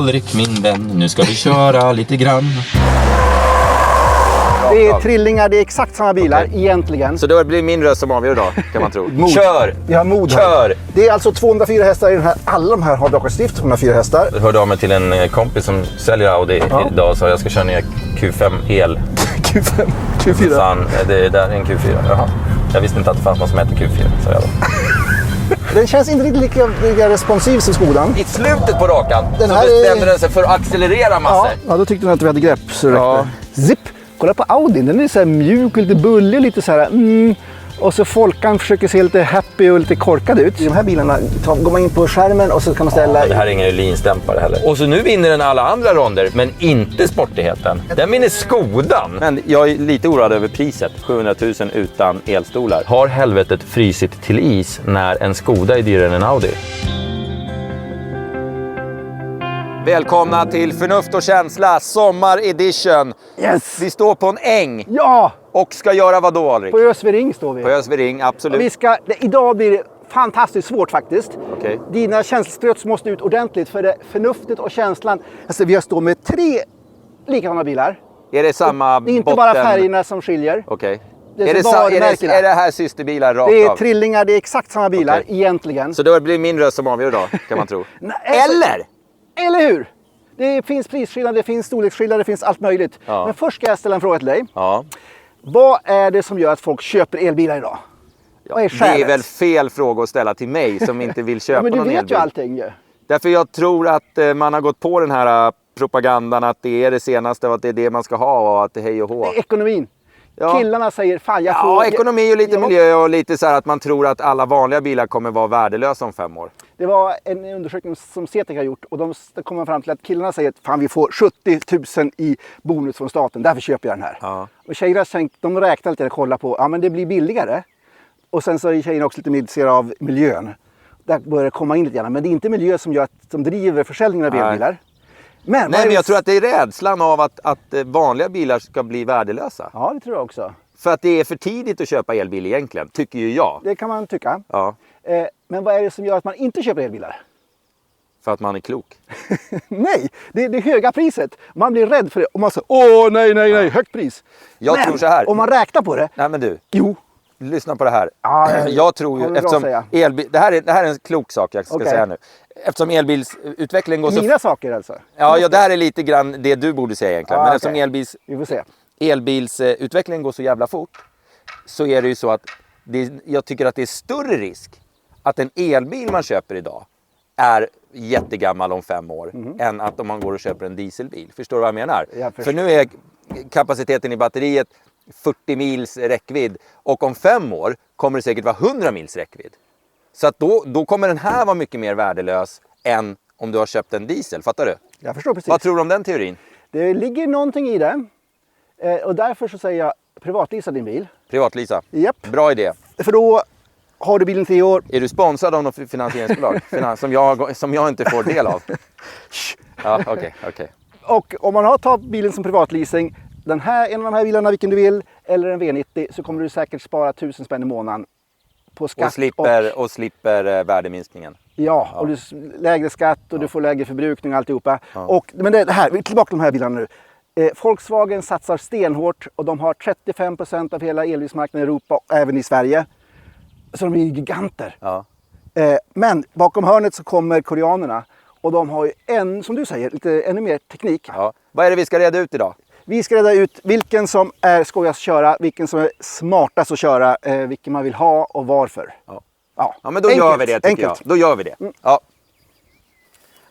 Alrik min vän, nu ska vi köra lite grann. Det är trillingar, det är exakt samma bilar egentligen. Så det blir min röst som avgör då, kan man tro. Kör! Vi har mod här. Kör! Det är alltså 204 hästar i den här. Alla de här har Dragsteift 204 hästar. Jag hörde av mig till en kompis som säljer Audi idag och sa jag ska köra ner Q5 el. Q5, Q4. Fan, det där är en Q4. Jaha. Jag visste inte att det fanns något som heter Q4, sa jag då. Den känns inte riktigt lika responsiv som Skodan. I slutet på rakan Den så här bestämde den sig för att accelerera massor. Ja, då tyckte den att vi hade grepp. Så det Ja. räckte. Zipp! Kolla på Audin, den är så här mjuk och lite bullig och lite så här. Och så Folkan försöker se lite happy och lite korkad ut. I de här bilarna går man in på skärmen och så kan man ställa... Det här är ingen linsdämpare heller. Och så nu vinner den alla andra ronder, men inte sportigheten. Den vinner Skodan. Men jag är lite oroad över priset. 700 000 utan elstolar. Har helvetet frysit till is när en Skoda är dyrare än en Audi? Välkomna till Förnuft och känsla, sommar-edition. Yes! Vi står på en äng Ja! och ska göra vad då, Alrik? På Ösvering står vi. På Ösvering, absolut. Och idag blir det fantastiskt svårt faktiskt. Okej. Dina känselspröt måste ut ordentligt för det förnuftet och känslan. Alltså vi står med 3 likadana bilar. Är det samma Det är inte botten? bara färgerna som skiljer. Okej. Det är Är, så det varumärkena. är det här systerbilar rakt Det är av? trillingar, det är exakt samma bilar Okej. egentligen. Så det blir min röst som avgör då, kan man tro. Nej, alltså- Eller? Eller hur? Det finns prisskillnader, det finns storleksskillnader, det finns allt möjligt. Ja. Men först ska jag ställa en fråga till dig. Ja. Vad är det som gör att folk köper elbilar idag? Vad är Det skälet? är väl fel fråga att ställa till mig som inte vill köpa Men du någon vet elbil. ju allting ju. Därför jag tror att man har gått på den här propagandan att det är det senaste och att det är det man ska ha och att det är hej och hå. Det är ekonomin. Ja. Killarna säger fan jag får... Ja, ekonomi och lite jag- miljö och lite så här att man tror att alla vanliga bilar kommer vara värdelösa om 5 år. Det var en undersökning som CETEC har gjort och de kommer fram till att killarna säger att fan vi får 70 000 i bonus från staten, därför köper jag den här. Ja. Och tjejerna de räknar lite och kollar på, ja men det blir billigare. Och sen så är tjejerna också lite intresserade av miljön. Där börjar det komma in lite grann, men det är inte miljö som driver försäljningen av Nej. elbilar. Men, Nej, men jag tror att det är rädslan av att vanliga bilar ska bli värdelösa. Ja, det tror jag också. För att det är för tidigt att köpa elbil egentligen, tycker ju jag. Det kan man tycka. Ja, Men vad är det som gör att man inte köper elbilar? för att man är klok. Nej, det är det höga priset. Man blir rädd för det och man säger åh nej, högt pris. Jag men tror så här. om man räknar på det, Nej men du, jo. lyssna på det här. Ja, Jag tror har ju, du bra att säga. eftersom det här är en klok sak jag ska Okej. säga nu. Eftersom elbilsutvecklingen går så... Mina saker alltså. Ja, det här är lite grann det du borde säga egentligen. Ja, Men okej. eftersom Vi får se. elbilsutvecklingen går så jävla fort så är det ju så att jag tycker att det är större risk att en elbil man köper idag är jättegammal om 5 år än att om man går och köper en dieselbil. Förstår du vad jag menar? Jag förstår. För nu är kapaciteten i batteriet 40 mils räckvidd och om 5 år kommer det säkert vara 100 mils räckvidd. Så att då kommer den här vara mycket mer värdelös än om du har köpt en diesel. Fattar du? Jag förstår precis. Vad tror du om den teorin? Det ligger någonting i det. Och därför så säger jag privatlisa din bil. Privatlisa. Japp. Bra idé. För då har du bilen 10 år. Är du sponsrad av något finansieringsbolag som jag inte får del av? Ja, okej. Och om man har tagit bilen som privatleasing, en av de här bilarna vilken du vill, eller en V90, så kommer du säkert spara 1000 spänn i månaden på skatt. Och slipper värdeminskningen. Ja, och du lägre skatt och du får lägre förbrukning och alltihopa. Ja. Men det här, vi är tillbaka till de här bilarna nu. Volkswagen satsar stenhårt och de har 35% av hela elbilsmarknaden i Europa och även i Sverige. Så de är ju giganter. Ja. Men bakom hörnet så kommer koreanerna och de har ju som du säger, ännu mer teknik. Ja. Vad är det vi ska reda ut idag? Vi ska reda ut vilken som är skojast att köra, vilken som är smartast att köra, vilken man vill ha och varför. Ja, men då gör vi det tycker jag. Då gör vi det. Ja.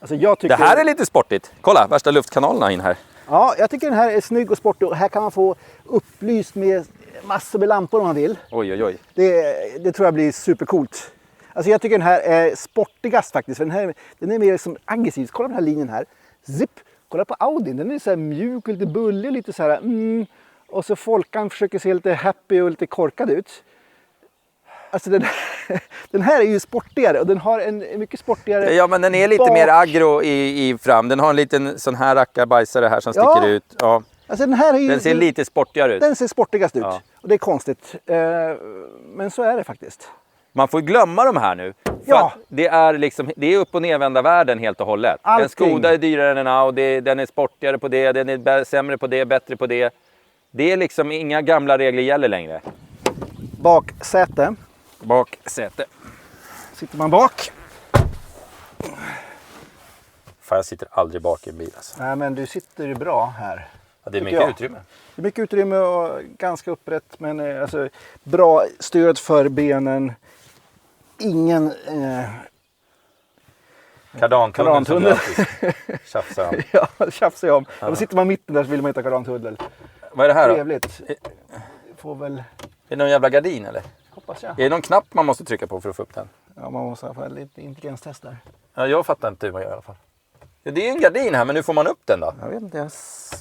Alltså jag tycker... Det här är lite sportigt. Kolla, värsta luftkanalerna in här. Ja, jag tycker den här är snygg och sportig och här kan man få upplyst med massor med lampor om man vill. Oj. Det tror jag blir supercoolt. Alltså jag tycker den här är sportigast faktiskt. För den är mer som aggressiv. Kolla på den här linjen här. Zipp! Kolla på Audin. Den är så här mjuk och lite bullig och lite så här. Och så Folkan försöker se lite happy och lite korkad ut. Alltså den här är ju sportigare och den har en mycket sportigare... Ja, men den är lite mer aggro i fram. Den har en liten sån här rackarbajsare här som sticker ut. Ja. Alltså den ser lite sportigare ut. Den ser sportigast ut. Ja. Och det är konstigt. Men så är det faktiskt. Man får glömma de här nu. För Ja. att det är upp- och nedvända världen helt och hållet. En Allting. Skoda är dyrare än en Audi, den är sportigare på det, den är sämre på det, bättre på det. Det är liksom inga gamla regler gäller längre. Baksäte. Baksäte. Sitter man bak. Fan, jag sitter aldrig bak i en bil alltså. Nej, men du sitter ju bra här. Ja, det är Tycker mycket jag. utrymme. Det är mycket utrymme och ganska upprätt. Men alltså, bra stöd för benen. Ingen... Kardantunneln som du Kardantunnel. alltid tjafsar om. ja, det tjafsar jag om. Ja. Då sitter man mitten där så vill man inte ha kardantunnel. Vad är det här då? Trevligt. Får väl... Är det någon jävla gardin eller? Hoppas jag. Är det någon knapp man måste trycka på för att få upp den? Ja, man måste ha lite intelligenstest där. Ja, jag fattar inte hur man gör i alla fall. Ja, det är en gardin här, men hur får man upp den då? Jag vet inte.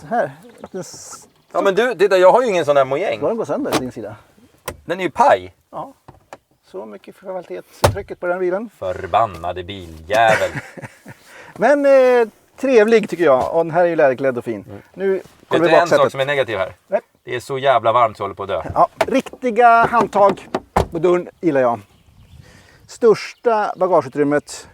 Här. Ja, men du, titta, jag har ju ingen sån där mojäng. Ska den gå sönder din sida? Den är ju paj. Ja. Så mycket för kvalitetstrycket på den bilen. Förbannade biljävel. Men trevlig tycker jag. Och den här är ju lärklädd och fin. Nu Vet kommer du vi en sak baksätet. som är negativ här? Nej. Det är så jävla varmt så håller på att dö. Ja, riktiga handtag på dörren gillar jag. Största bagageutrymmet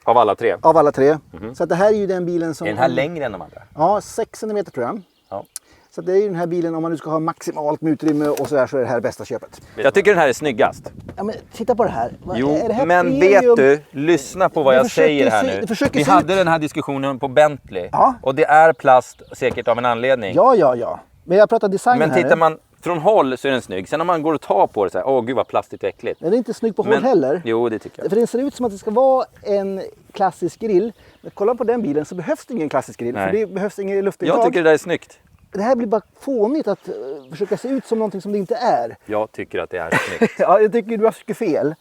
Av alla tre. av alla tre. Så att det här är ju den bilen som... Är den här längre än de andra? Ja, 6 cm tror jag. Ja. Så det är ju den här bilen, om man nu ska ha maximalt med utrymme och sådär, så är det här bästa köpet. Jag tycker den här är snyggast. Ja, men titta på det här. Jo, Är det här men premium? vet du, lyssna på vad Jag jag säger här försöker nu. det försöker Vi se hade ut- den här diskussionen på Bentley. Ja. Och det är plast säkert av en anledning. Ja. Men jag pratar design Men här. tittar man från håll så är den snygg. Sen om man går och tar på det så här, åh gud vad plastigt och äckligt. Den är inte snygg på håll Men- heller. Jo, det tycker jag. För den ser ut som att det ska vara en klassisk grill. Men kolla på den bilen så behövs det ingen klassisk grill. Nej. För det behövs ingen luftintag. Jag tycker det där är snyggt. Det här blir bara fånigt att försöka se ut som någonting som det inte är. Jag tycker att det är snyggt. Ja, jag tycker du har mycket fel.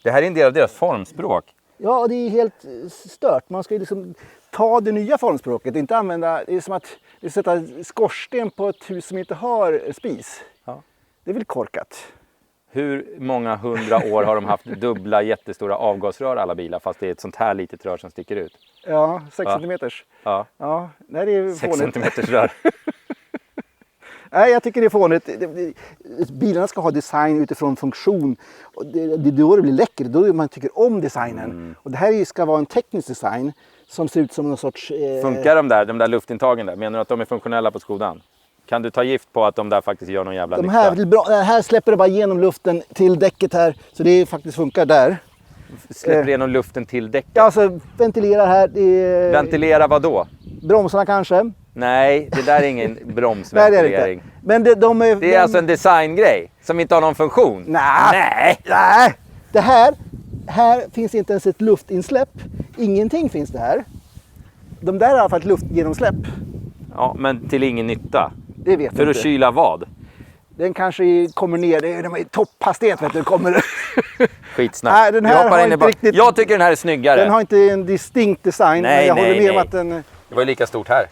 Det här är en del av deras formspråk. Ja, och det är helt stört. Man ska ju liksom ta det nya formspråket. Inte använda, det är som att sätta skorsten på ett hus som inte har spis. Ja. Det är väl korkat. Hur många 100 år har de haft dubbla jättestora avgasrör alla bilar fast det är ett sånt här litet rör som sticker ut? Ja, 6 Ja. centimeters. Ja, Ja, nej, det är 6 fånigt. centimeters rör. Nej, jag tycker det är fånigt. Bilarna ska ha design utifrån funktion. Och det är då det blir läckert, då man tycker om designen. Och det här ska vara en teknisk design som ser ut som någon sorts... Funkar de där luftintagen där? Menar du att de är funktionella på Skodan? Kan du ta gift på att de där faktiskt gör någon jävla De nytta? här, här släpper det bara igenom luften till däcket här. Så det faktiskt funkar där. Släpper igenom luften till däcket? Ja, alltså ventilerar här. Det är, Ventilera vad då? bromsarna kanske. Nej, det där är ingen Nej, det är det bromsventilering. inte. Men Det är alltså en designgrej som inte har någon funktion? Nej. Det här finns inte ens ett luftinsläpp. Ingenting finns det här. De där har i alla fall ett luftgenomsläpp. Ja, men till ingen nytta. Det vet För jag att inte. kyla vad? Den kanske kommer ner, det är i topphastighet vet du, kommer. Skitsnack. Nej, den här Vi hoppar har in i inte riktigt- Jag tycker den här är snyggare. Den har inte en distinkt design, Nej, men jag nej, håller med om nej. att den... Det var ju lika stort här.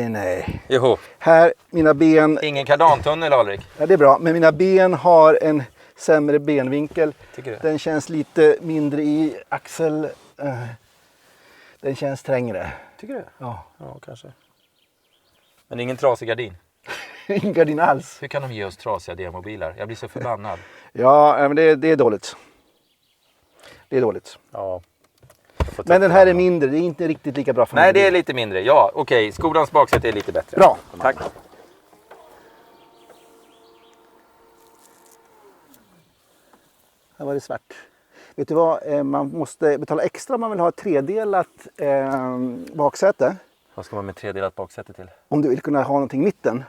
Nej. Jo. Här, mina ben, Ingen kardantunnel, Alrik. ja det är bra, men mina ben har en sämre benvinkel. Tycker du? Den känns lite mindre i axel. Den känns trängre. Tycker du? Ja. Ja, kanske. Men ingen trasig gardin. Ingen gardin alls. Hur kan de ge oss trasiga demobilar? Jag blir så förbannad. Ja, men det är dåligt. Det är dåligt. Ja. Men den här är mindre, det är inte riktigt lika bra för Nej, mig. det är lite mindre. Ja, okej. Skodans baksäte är lite bättre. Bra. Tack. Här var det svart. Vet du vad, man måste betala extra om man vill ha ett tredelat baksäte. Vad ska man med tredelat baksäte till? Om du vill kunna ha någonting i mitten.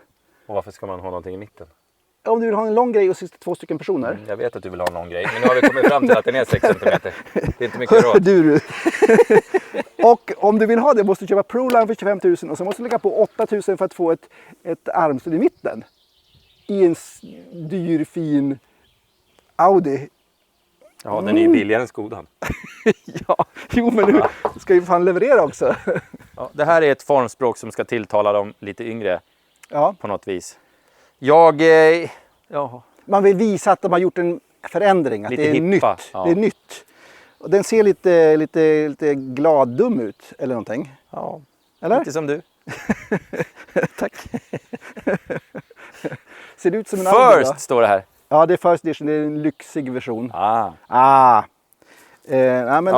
Och varför ska man ha någonting i mitten? Om du vill ha en lång grej och sitta 2 stycken personer. Jag vet att du vill ha en lång grej, men nu har vi kommit fram till att den är 6 cm. Det är inte mycket råd. du. Och om du vill ha det måste du köpa ProLine för 25 000 och så måste du lägga på 8 000 för att få ett armstöd i mitten. I en dyr fin Audi. Ja, den är ju billigare än Skodan. Ja, jo men nu ska ju fan leverera också. Ja, det här är ett formspråk som ska tilltala de lite yngre Ja, på något vis. Ja, man vill visa att de har gjort en förändring, att Lite det är hippa, nytt. ja. Det är nytt. Och den ser lite gladdum ut eller någonting. ja, Eller? lite som du. Tack. Ser det ut som en Audi, va? First står det här. Ja, det är First Edition. Det är en lyxig version. Ja,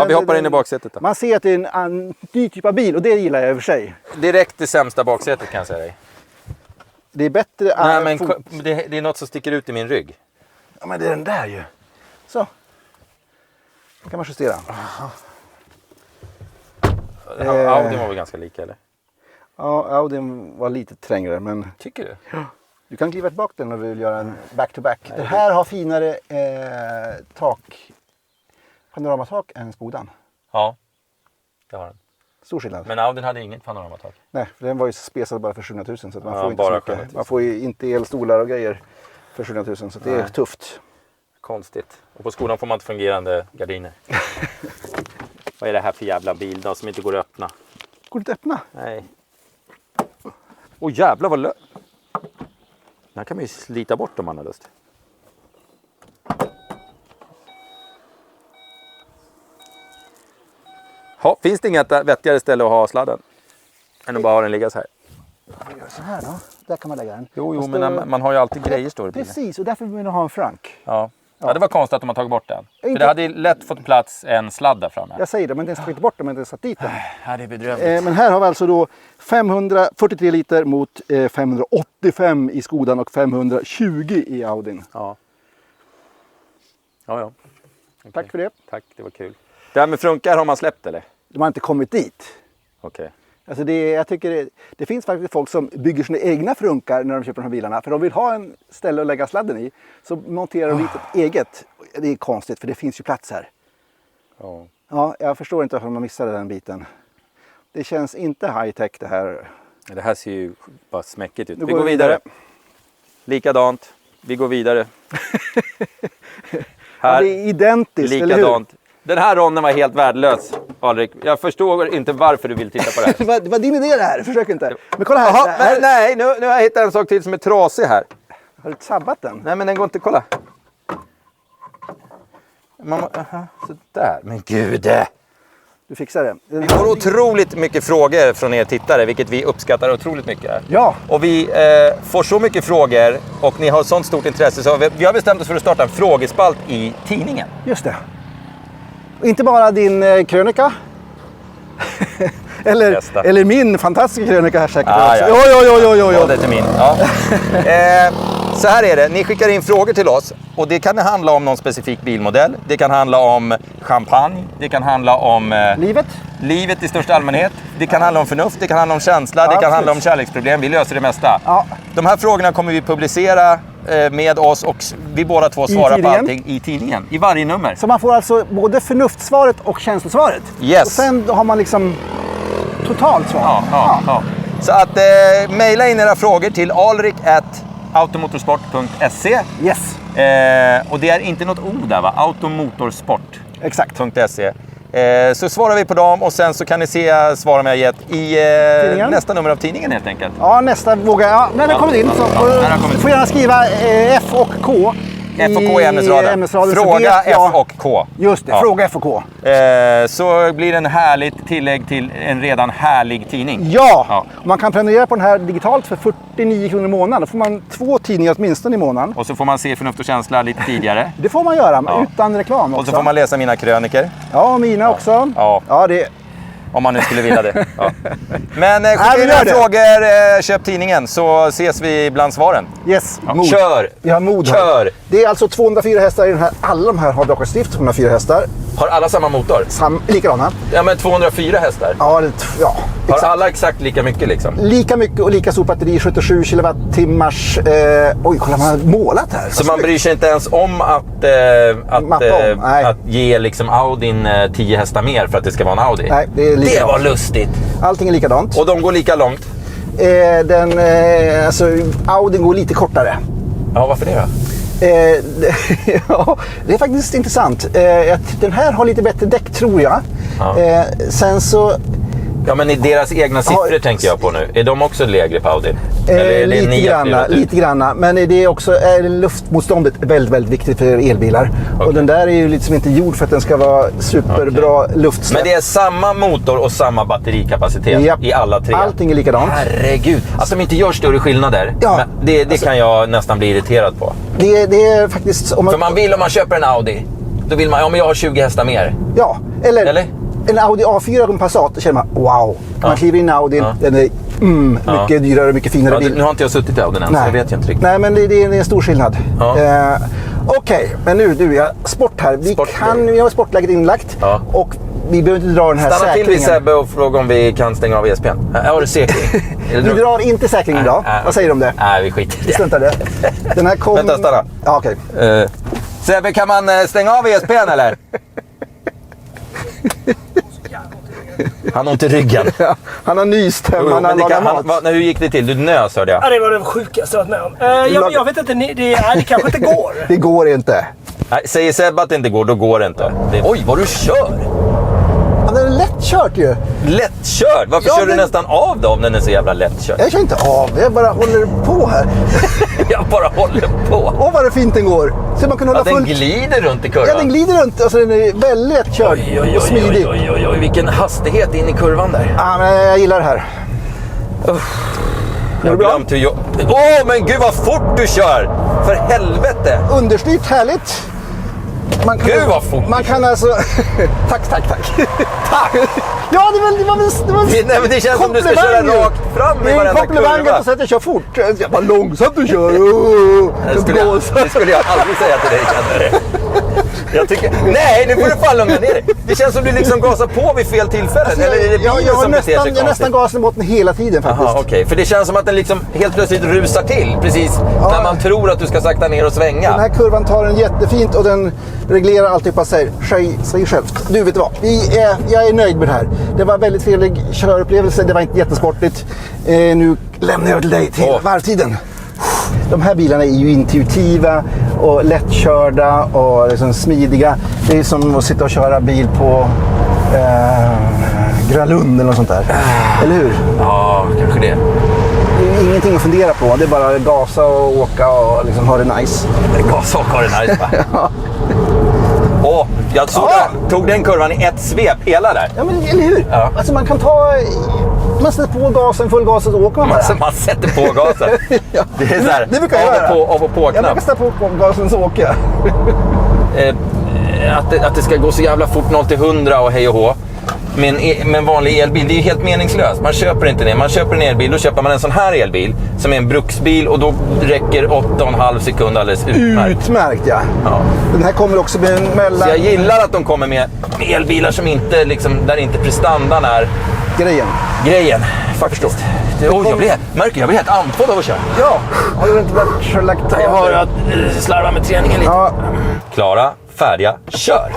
vi hoppar in i baksätet då. Man ser att det är en ny typ av bil och det gillar jag i och för sig. Direkt det sämsta baksätet kan jag säga dig. Det är bättre... Nej, men det är något som sticker ut i min rygg. Ja, men det är den där ju. Så. Då kan man justera. Audi var väl ganska lika eller? Ja, Audi var lite trängre, men... Tycker du? Du kan kliva tillbaka den om du vill göra en back-to-back. Det här har finare panoramatak än Skodan. Ja, det har den. Stor skillnad. Men Audin hade inget panoramattak. Nej, för den var ju spesad bara för 700 000 så att man Ja, får inte bara så mycket. 700 000. Man får ju inte elstolar och grejer för 700 000 så att det är tufft. Konstigt. Och på skolan får man inte fungerande gardiner. Vad är det här för jävla bil då som inte går att öppna? Går det att öppna? Nej. Åh jävlar vad Den här kan man ju slita bort om man har lust. Finns det inget vettigare ställe att ha sladden? Än att bara ha den ligga så här? Vi gör så här då. Där kan man lägga den. Jo, men man har ju alltid grejer står det i bilen. Precis, och därför vill man ha en frank. Ja, det var konstigt att de har tagit bort den. För det hade lätt fått plats en sladd där framme. Jag säger det, men den ska inte bort den, men den satt dit den. Ja, det är bedrövligt. Men här har vi alltså då 543 liter mot 585 i Skodan och 520 i Audin. Ja. Okay. Tack för det. Tack, det var kul. Det här med frunkar har man släppt eller? De har inte kommit dit. Okej. Alltså jag tycker det finns faktiskt folk som bygger sina egna frunkar när de köper de här bilarna. För de vill ha en ställe att lägga sladden i. Så monterar de dit ett eget. Det är konstigt för det finns ju plats här. Ja, jag förstår inte varför man missade den biten. Det känns inte high-tech det här. Det här ser ju bara smäckigt ut. Vi går vidare. Likadant. Vi går vidare. Här. Ja, det är identiskt, Likadant. eller hur? Den här ronden var helt värdelös, Alrik. Jag förstår inte varför du vill titta på det här. det var din idé det här, försök inte. Men kolla här. Jaha, men nej, nu har jag hittat en sak till som är trasig här. Har du sabbat den? Nej, men den går inte, kolla. Sådär, men gud. Du fixar det. Vi får otroligt mycket frågor från er tittare, vilket vi uppskattar otroligt mycket. Ja. Och vi får så mycket frågor och ni har sånt stort intresse så vi har bestämt oss för att starta en frågespalt i tidningen. Just det. Och inte bara din krönika. eller min fantastiska krönika här säkert. Ja, det är till min. Ja. Så här är det, ni skickar in frågor till oss och det kan handla om någon specifik bilmodell. Det kan handla om champagne, det kan handla om livet i största allmänhet. Det kan handla om förnuft, det kan handla om känsla, det kan handla om kärleksproblem. Vi löser det mesta. Ja. De här frågorna kommer vi publicera med oss och vi båda två svarar på allting i tidningen, i varje nummer. Så man får alltså både förnuftssvaret och känslosvaret? Yes. Och sen har man liksom totalt svar? Ja. Så att mejla in era frågor till alrik@automotorsport.se. Yes. Och det är inte något O där va? Automotorsport.se. Exakt. Så svarar vi på dem och sen så kan ni se svaren jag gett i nästa nummer av tidningen helt enkelt. Ja, nästa vågar. Ja, när den kommer in så du får gärna skriva F och K. F och K i ämnesraden. Fråga F och K. Just det, fråga F och K. Så blir det en härligt tillägg till en redan härlig tidning. Ja, man kan prenumerera på den här digitalt för 49 kronor i månaden. Då får man 2 tidningar åtminstone i månaden. Och så får man se Förnuft och känsla lite tidigare. Det får man göra, utan reklam också. Och så får man läsa mina kröniker. Ja, mina också. Ja, det... Om man nu skulle vilja det. Ja. Men skicka in frågor, köp tidningen så ses vi bland svaren. Yes, ja. Mod. Kör! Vi har mod. Kör! Det är alltså 204 hästar i den här. Alla de här har Dragars Stift, 204 hästar. Har alla samma motor? Likadana. Ja, men 204 hästar? Ja, har alla exakt lika mycket liksom? Lika mycket och lika stort batteri, 77 kilowattimmars. Oj, kolla, man har målat här. Så man bryr sig inte ens om att ge liksom Audin 10 hästar mer för att det ska vara en Audi? Nej, det var lustigt. Allting är likadant. Och de går lika långt? Alltså, Audin går lite kortare. Ja, varför det då? Ja, det är faktiskt intressant. Den här har lite bättre däck tror jag. Ja. Sen så Ja, men i deras egna siffror tänker jag på nu. Är de också lägre på Audi? Eller är det lite granna. Men det är också luftmotståndet väldigt, väldigt viktigt för elbilar. Okay. Och den där är ju liksom inte gjord för att den ska vara superbra luftsläpp. Men det är samma motor och samma batterikapacitet i alla tre? Allting är likadant. Herregud. Att de inte gör större skillnader, men det kan jag nästan bli irriterad på. Det är faktiskt... För om man köper en Audi, då vill man, men jag har 20 hästar mer. Ja, eller? En Audi A4 och en Passat, då känner man wow. Man kliver in i Audi, den är mycket dyrare och mycket finare bil. Nu har inte jag suttit i Audi än, så jag vet ju inte riktigt. Nej, men det är en stor skillnad. Okej, men nu sport här. Vi har sportläget inlagt och vi behöver inte dra den här säkringen. Stanna till vid Sebbe och fråga om vi kan stänga av ESPn. Har du säkring? Vi drar inte säkringen idag. Vad säger du om det? Nej, vi skiter i det. Vi struntar det. Den här Vänta, stanna. Ja, okej. Sebbe, kan man stänga av ESPn eller? Han har ont i ryggen. Ja, han har nyst hemma när han lagar mat. Hur gick det till? Du nös, hörde jag. Ja, det var det sjukaste jag varit med om. Jag vet inte, det kanske inte går. Det går inte. Nej, säger Sebbe att det inte går, då går det inte. Oj, vad du kör! Ja, den är lättkört ju. Lättkörd? Varför kör du nästan av då om den är så jävla lättkörd? Jag kör inte av, jag bara håller på här. Jag bara håller på. Åh, vad det fint den går. Så man kan hålla den glider runt i kurvan. Ja, den glider runt. Alltså, den är väldigt lättkörd och smidig. Oj, vilken hastighet in i kurvan där. Ja, men jag gillar det här. Jag har glömt hur men gud vad fort du kör! För helvete! Understyrt, härligt. Gud vad fort! Man kan alltså... tack. Tack! Ja, det känns som du ska köra rakt fram i varenda kurva. Det är en komplimang att säga att jag kör fort. Jag bara långsamt du kör. Det skulle jag aldrig säga till dig, känner du. Jag tycker... Nej, nu får du fan lugna ner dig. Det känns som du liksom gasar på vid fel tillfällen. Alltså, eller är det bilen som beter sig konstigt? Jag nästan gasar botten hela tiden faktiskt. Aha, okej. För det känns som att den liksom helt plötsligt rusar till. Precis när man tror att du ska sakta ner och svänga. Den här kurvan tar den jättefint och den reglerar alltihopa sig själv. Du, vet du vad? Jag är nöjd med det här. Det var väldigt trevlig körupplevelse. Det var inte jättesportigt. Nu lämnar jag till dig till varvtiden. De här bilarna är ju intuitiva och lättkörda och liksom smidiga. Det är som att sitta och köra bil på Grönlund eller något sånt där. Eller hur? Ja, kanske det. Det är ingenting att fundera på. Det är bara att gasa och åka och liksom ha det nice. Gasa och ha det nice, va? Ja. Jag tog den kurvan i ett svep hela där. Ja, men eller hur? Ja. Alltså man kan man sätter på gasen, full gas och så åker man bara. Alltså man sätter på gasen. Ja. Det är så här, det brukar jag göra. Av och på-knapp. Jag brukar sätta på gasen så åker jag. Att det ska gå så jävla fort 0-100 och hej och hå. Med en vanlig elbil, det är ju helt meningslöst. Man köper inte det. Man köper en elbil, då köper man en sån här elbil som är en bruksbil och då räcker 8,5 sekunder alldeles utmärkt. Utmärkt, ja. Den här kommer också med mellan... Så jag gillar att de kommer med elbilar som inte, liksom, där inte prestandan är... Grejen, faktiskt. Jag blir helt andfådd av att köra. Ja, har du inte varit lagt av? Jag har att slarva med träningen lite. Ja. Klara, färdiga, kör!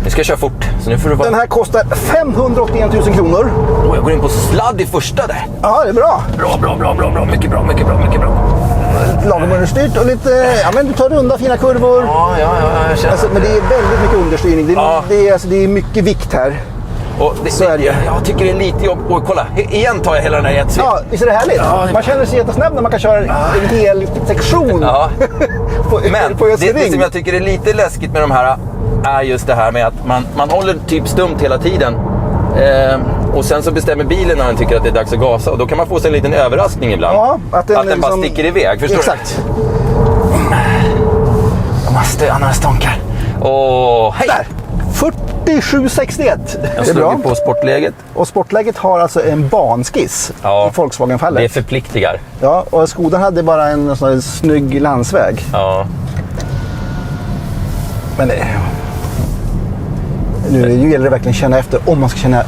Nu ska jag köra fort, så nu får du vara... Den här kostar 581 000 kronor. Jag går in på sladd i första där. Ja, det är bra. Bra. Mycket bra. Lagom understyrt och lite... Ja, men du tar runda fina kurvor. Ja, jag känner alltså, men det är väldigt mycket understyrning. Det är mycket vikt här. Och så är det. Jag tycker det är lite jobb. Och kolla, igen tar jag hela den här ett svep. Ja, visst är det härligt? Ja, man känner sig jättesnabb när man kan köra en hel sektion. Ja. Men på det som jag tycker är lite läskigt med de här är just det här med att man håller typ stumt hela tiden. Och sen så bestämmer bilen när den tycker att det är dags att gasa. Och då kan man få sig en liten överraskning ibland. Ja, att den liksom... bara sticker iväg. Förstår exakt. du? Jag måste annars stånkar. Hej! Där! 4761. Jag slog på sportläget. Och sportläget har alltså en banskiss i Volkswagen-fallet. Det förpliktigar. Ja, och Skodan hade bara en sån här snygg landsväg. Ja. Men nu gäller det verkligen känna efter om man ska känna,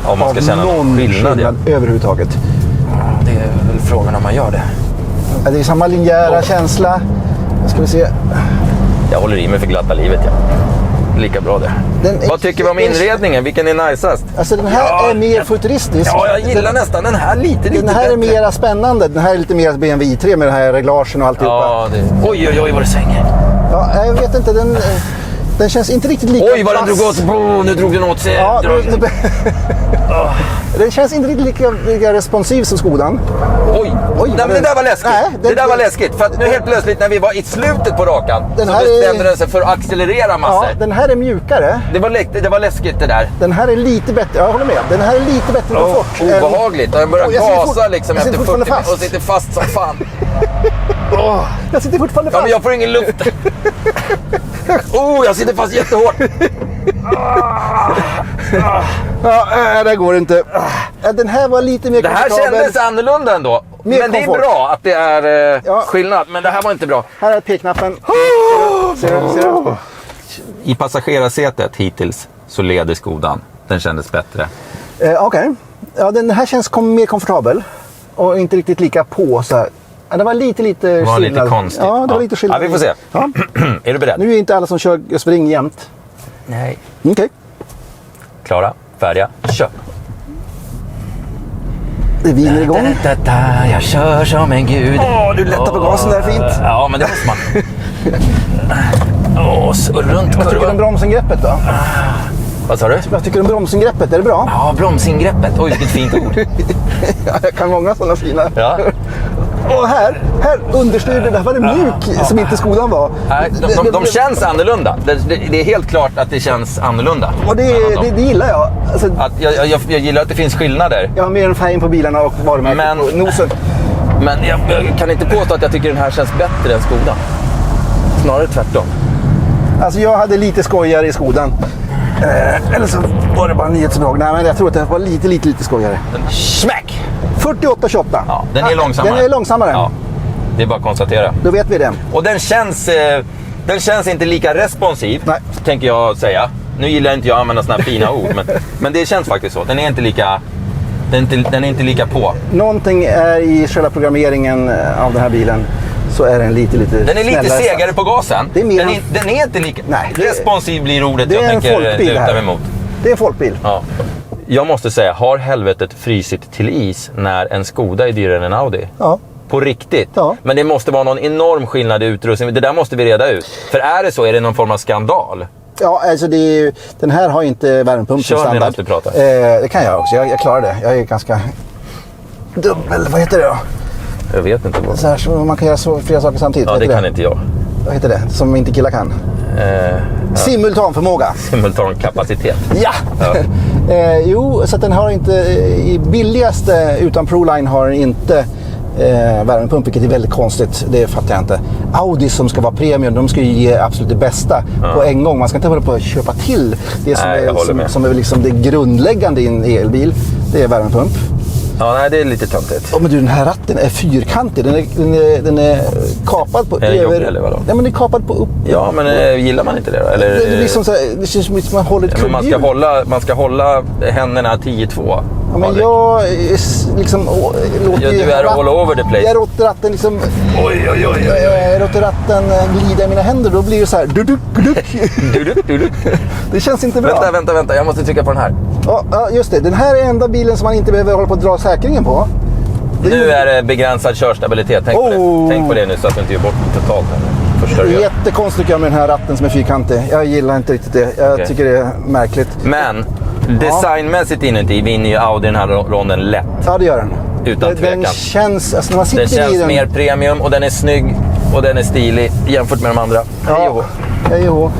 någon skillnad överhuvudtaget. Det är väl frågan om man gör det. Ja, det är samma linjära känsla. Ska vi se. Jag håller i mig för glatta livet, ja. Lika bra det. Vad tycker vi om inredningen? Vilken är najsast? Alltså den här är mer futuristisk. Ja, jag gillar nästan den här lite den här bättre. Är mer spännande. Den här är lite mer BMW i3 med den här reglagen och alltihopa. Ja, oj vad det svänger. Ja, jag vet inte. Den känns inte riktigt lika. Oj, vad den drog åt. Nu drog den åt sig. Ja, Den känns inte riktigt lika responsiv som Skodan. Oj, nej, men det där var läskigt. Nej, det där var läskigt. För att nu helt plötsligt när vi var i slutet på rakan Den så här bestämde den sig för att accelerera massor. Ja, den här är mjukare. Det var läskigt det där. Den här är lite bättre, jag håller med. Den här är lite bättre på fort. Obehagligt. Den börjar jag sitter gasa liksom jag efter sitter 40 fast. och sitter fast som fan. Jag sitter fortfarande Ja, fast. men jag får ingen luft. Jag sitter fast jättehårt. Ja, det går inte. Den här var lite mer Det här komfortabel. kändes annorlunda ändå. Mer Men det är komfort. bra att det är Ja. skillnad. Men det här var inte bra. Här är P-knappen. Ser du? I passagerarsätet hittills så leder Skodan. Den kändes bättre. Okej. Ja, den här känns mer komfortabel. Och inte riktigt lika på så här. Ja, det var lite Det var lite skillnad. konstigt. Ja, det var lite skillnad. Ja, vi får se. Ja. Är du beredd? Nu är inte alla som kör spring jämt. Nej. Okej. Klara, färdiga, kör. Det viner igång. Jag kör som en gud. Du lättar på gasen där fint. Ja, men det måste man. Så runt Vad tycker du om kurvan. bromsingreppet då? Vad sa du? Vad tycker du om bromsingreppet? Är det bra? Ja, bromsingreppet. Oj, vilket fint ord. Ja, jag kan många sådana fina. Ja. Och här understyrde, där var det mjuk som inte Skodan var. Nej, de känns annorlunda. Det är helt klart att det känns annorlunda. Och det gillar jag. Alltså, Att jag gillar att det finns skillnader. jag har mer än färgen på bilarna och varumärket Men- på nosen. Men jag kan inte påstå att jag tycker den här känns bättre än Skoda. Snarare tvärtom. Alltså jag hade lite skojare i Skodan. Eller så var det bara nyhetsbehag. Nej, men jag tror att det var lite skojare. Smack! 48-28. Ja, den är långsammare. Den är långsammare. Ja, det är bara att konstatera. Då vet vi det. Och den känns inte lika responsiv, Nej. tänker jag säga. Nu gillar inte jag att använda såna här fina ord, men det känns faktiskt så. Den är inte lika, den är inte lika på. Någonting är i själva programmeringen av den här bilen så är den lite Den är lite snällare segare satt. på gasen. Det är mer Den är inte lika... Nej, responsiv blir ordet det jag är en tänker folkbil luta här. mig mot. Det är en folkbil. Ja. Jag måste säga, har helvetet frysit till is när en Skoda är dyrare än en Audi? Ja. På riktigt. Ja. Men det måste vara någon enorm skillnad i utrustning. Det där måste vi reda ut. För är det så, är det någon form av skandal. Ja, alltså det är ju, den här har ju inte värmepump som Kör standard. medan du pratar. Det kan jag också. Jag klarar det. Jag är ganska dubbel. Vad heter det då? Jag vet inte. Så här, så man kan göra flera saker samtidigt. Ja, Vad det heter kan inte jag. Vad heter det? Som inte killar kan. Simultanförmåga. Simultankapacitet. Ja! Jo, så att den har inte... I billigaste utan ProLine har den inte värmepump, vilket är väldigt konstigt. Det fattar jag inte. Audi som ska vara premium, de ska ju ge absolut det bästa på en gång. Man ska inte hålla på att köpa till det som, Nej, jag håller med. som är liksom det grundläggande i en elbil. Det är värmepump. Ja, nej, det är lite töntigt. Men du, den här ratten är fyrkantig. Den är kapad på Är den jobbig eller vadå? Ja, men den är kapad på upp. Ja, men gillar man inte det då? Eller, Det blir som så här, det känns som att man håller ett men man ska hålla händerna 10-2. Ja, men jag liksom låter Ja, du är all over the place. Jag låter ratten liksom... Oj. Jag låter ratten glida i mina händer. Då blir det så här... Duduk. Det känns inte bra. Vänta. Jag måste trycka på den här. Ja, just det. Den här är enda bilen som man inte behöver hålla på att dra säkringen på. Nu är det begränsad körstabilitet. Tänk på det nu så att du inte gör bort det totalt. Första Det du är gör. jättekonstigt med den här ratten som är fyrkantig. Jag gillar inte riktigt det. Jag Okej. tycker det är märkligt. Men designmässigt inuti vinner ju Audi den här ronden lätt. Ja, det gör den. Utan tvekan. Den känns... Alltså när man sitter Den känns i den... mer premium och den är snygg och den är stilig jämfört med de andra. Ja, jo.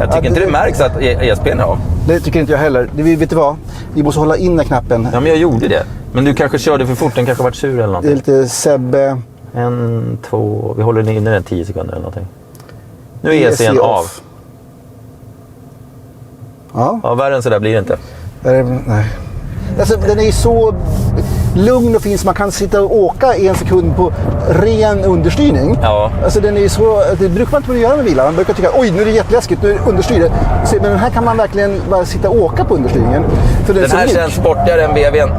Jag tycker inte det märks att ESPn är av. Det tycker inte jag heller. Vet du vad? Vi måste hålla inne knappen. Ja, men jag gjorde det. Men du kanske körde för fort, den kanske varit sur eller Det är någonting. lite Sebbe... 1, 2, vi håller inne den 10 sekunder eller någonting. Nu är ESCn av. Ja. Ja, värre än så där blir det inte. Nej. Alltså, den är ju så lugn och fin så man kan sitta och åka 1 sekund på ren understyrning. Ja. Alltså, den är ju så, det brukar man inte göra med bilar. Man brukar tycka oj, nu är det jätteläskigt, nu är det understyr. Men den här kan man verkligen bara sitta och åka på understyrningen. För den är Den så här mjuk. känns sportigare än BW:n.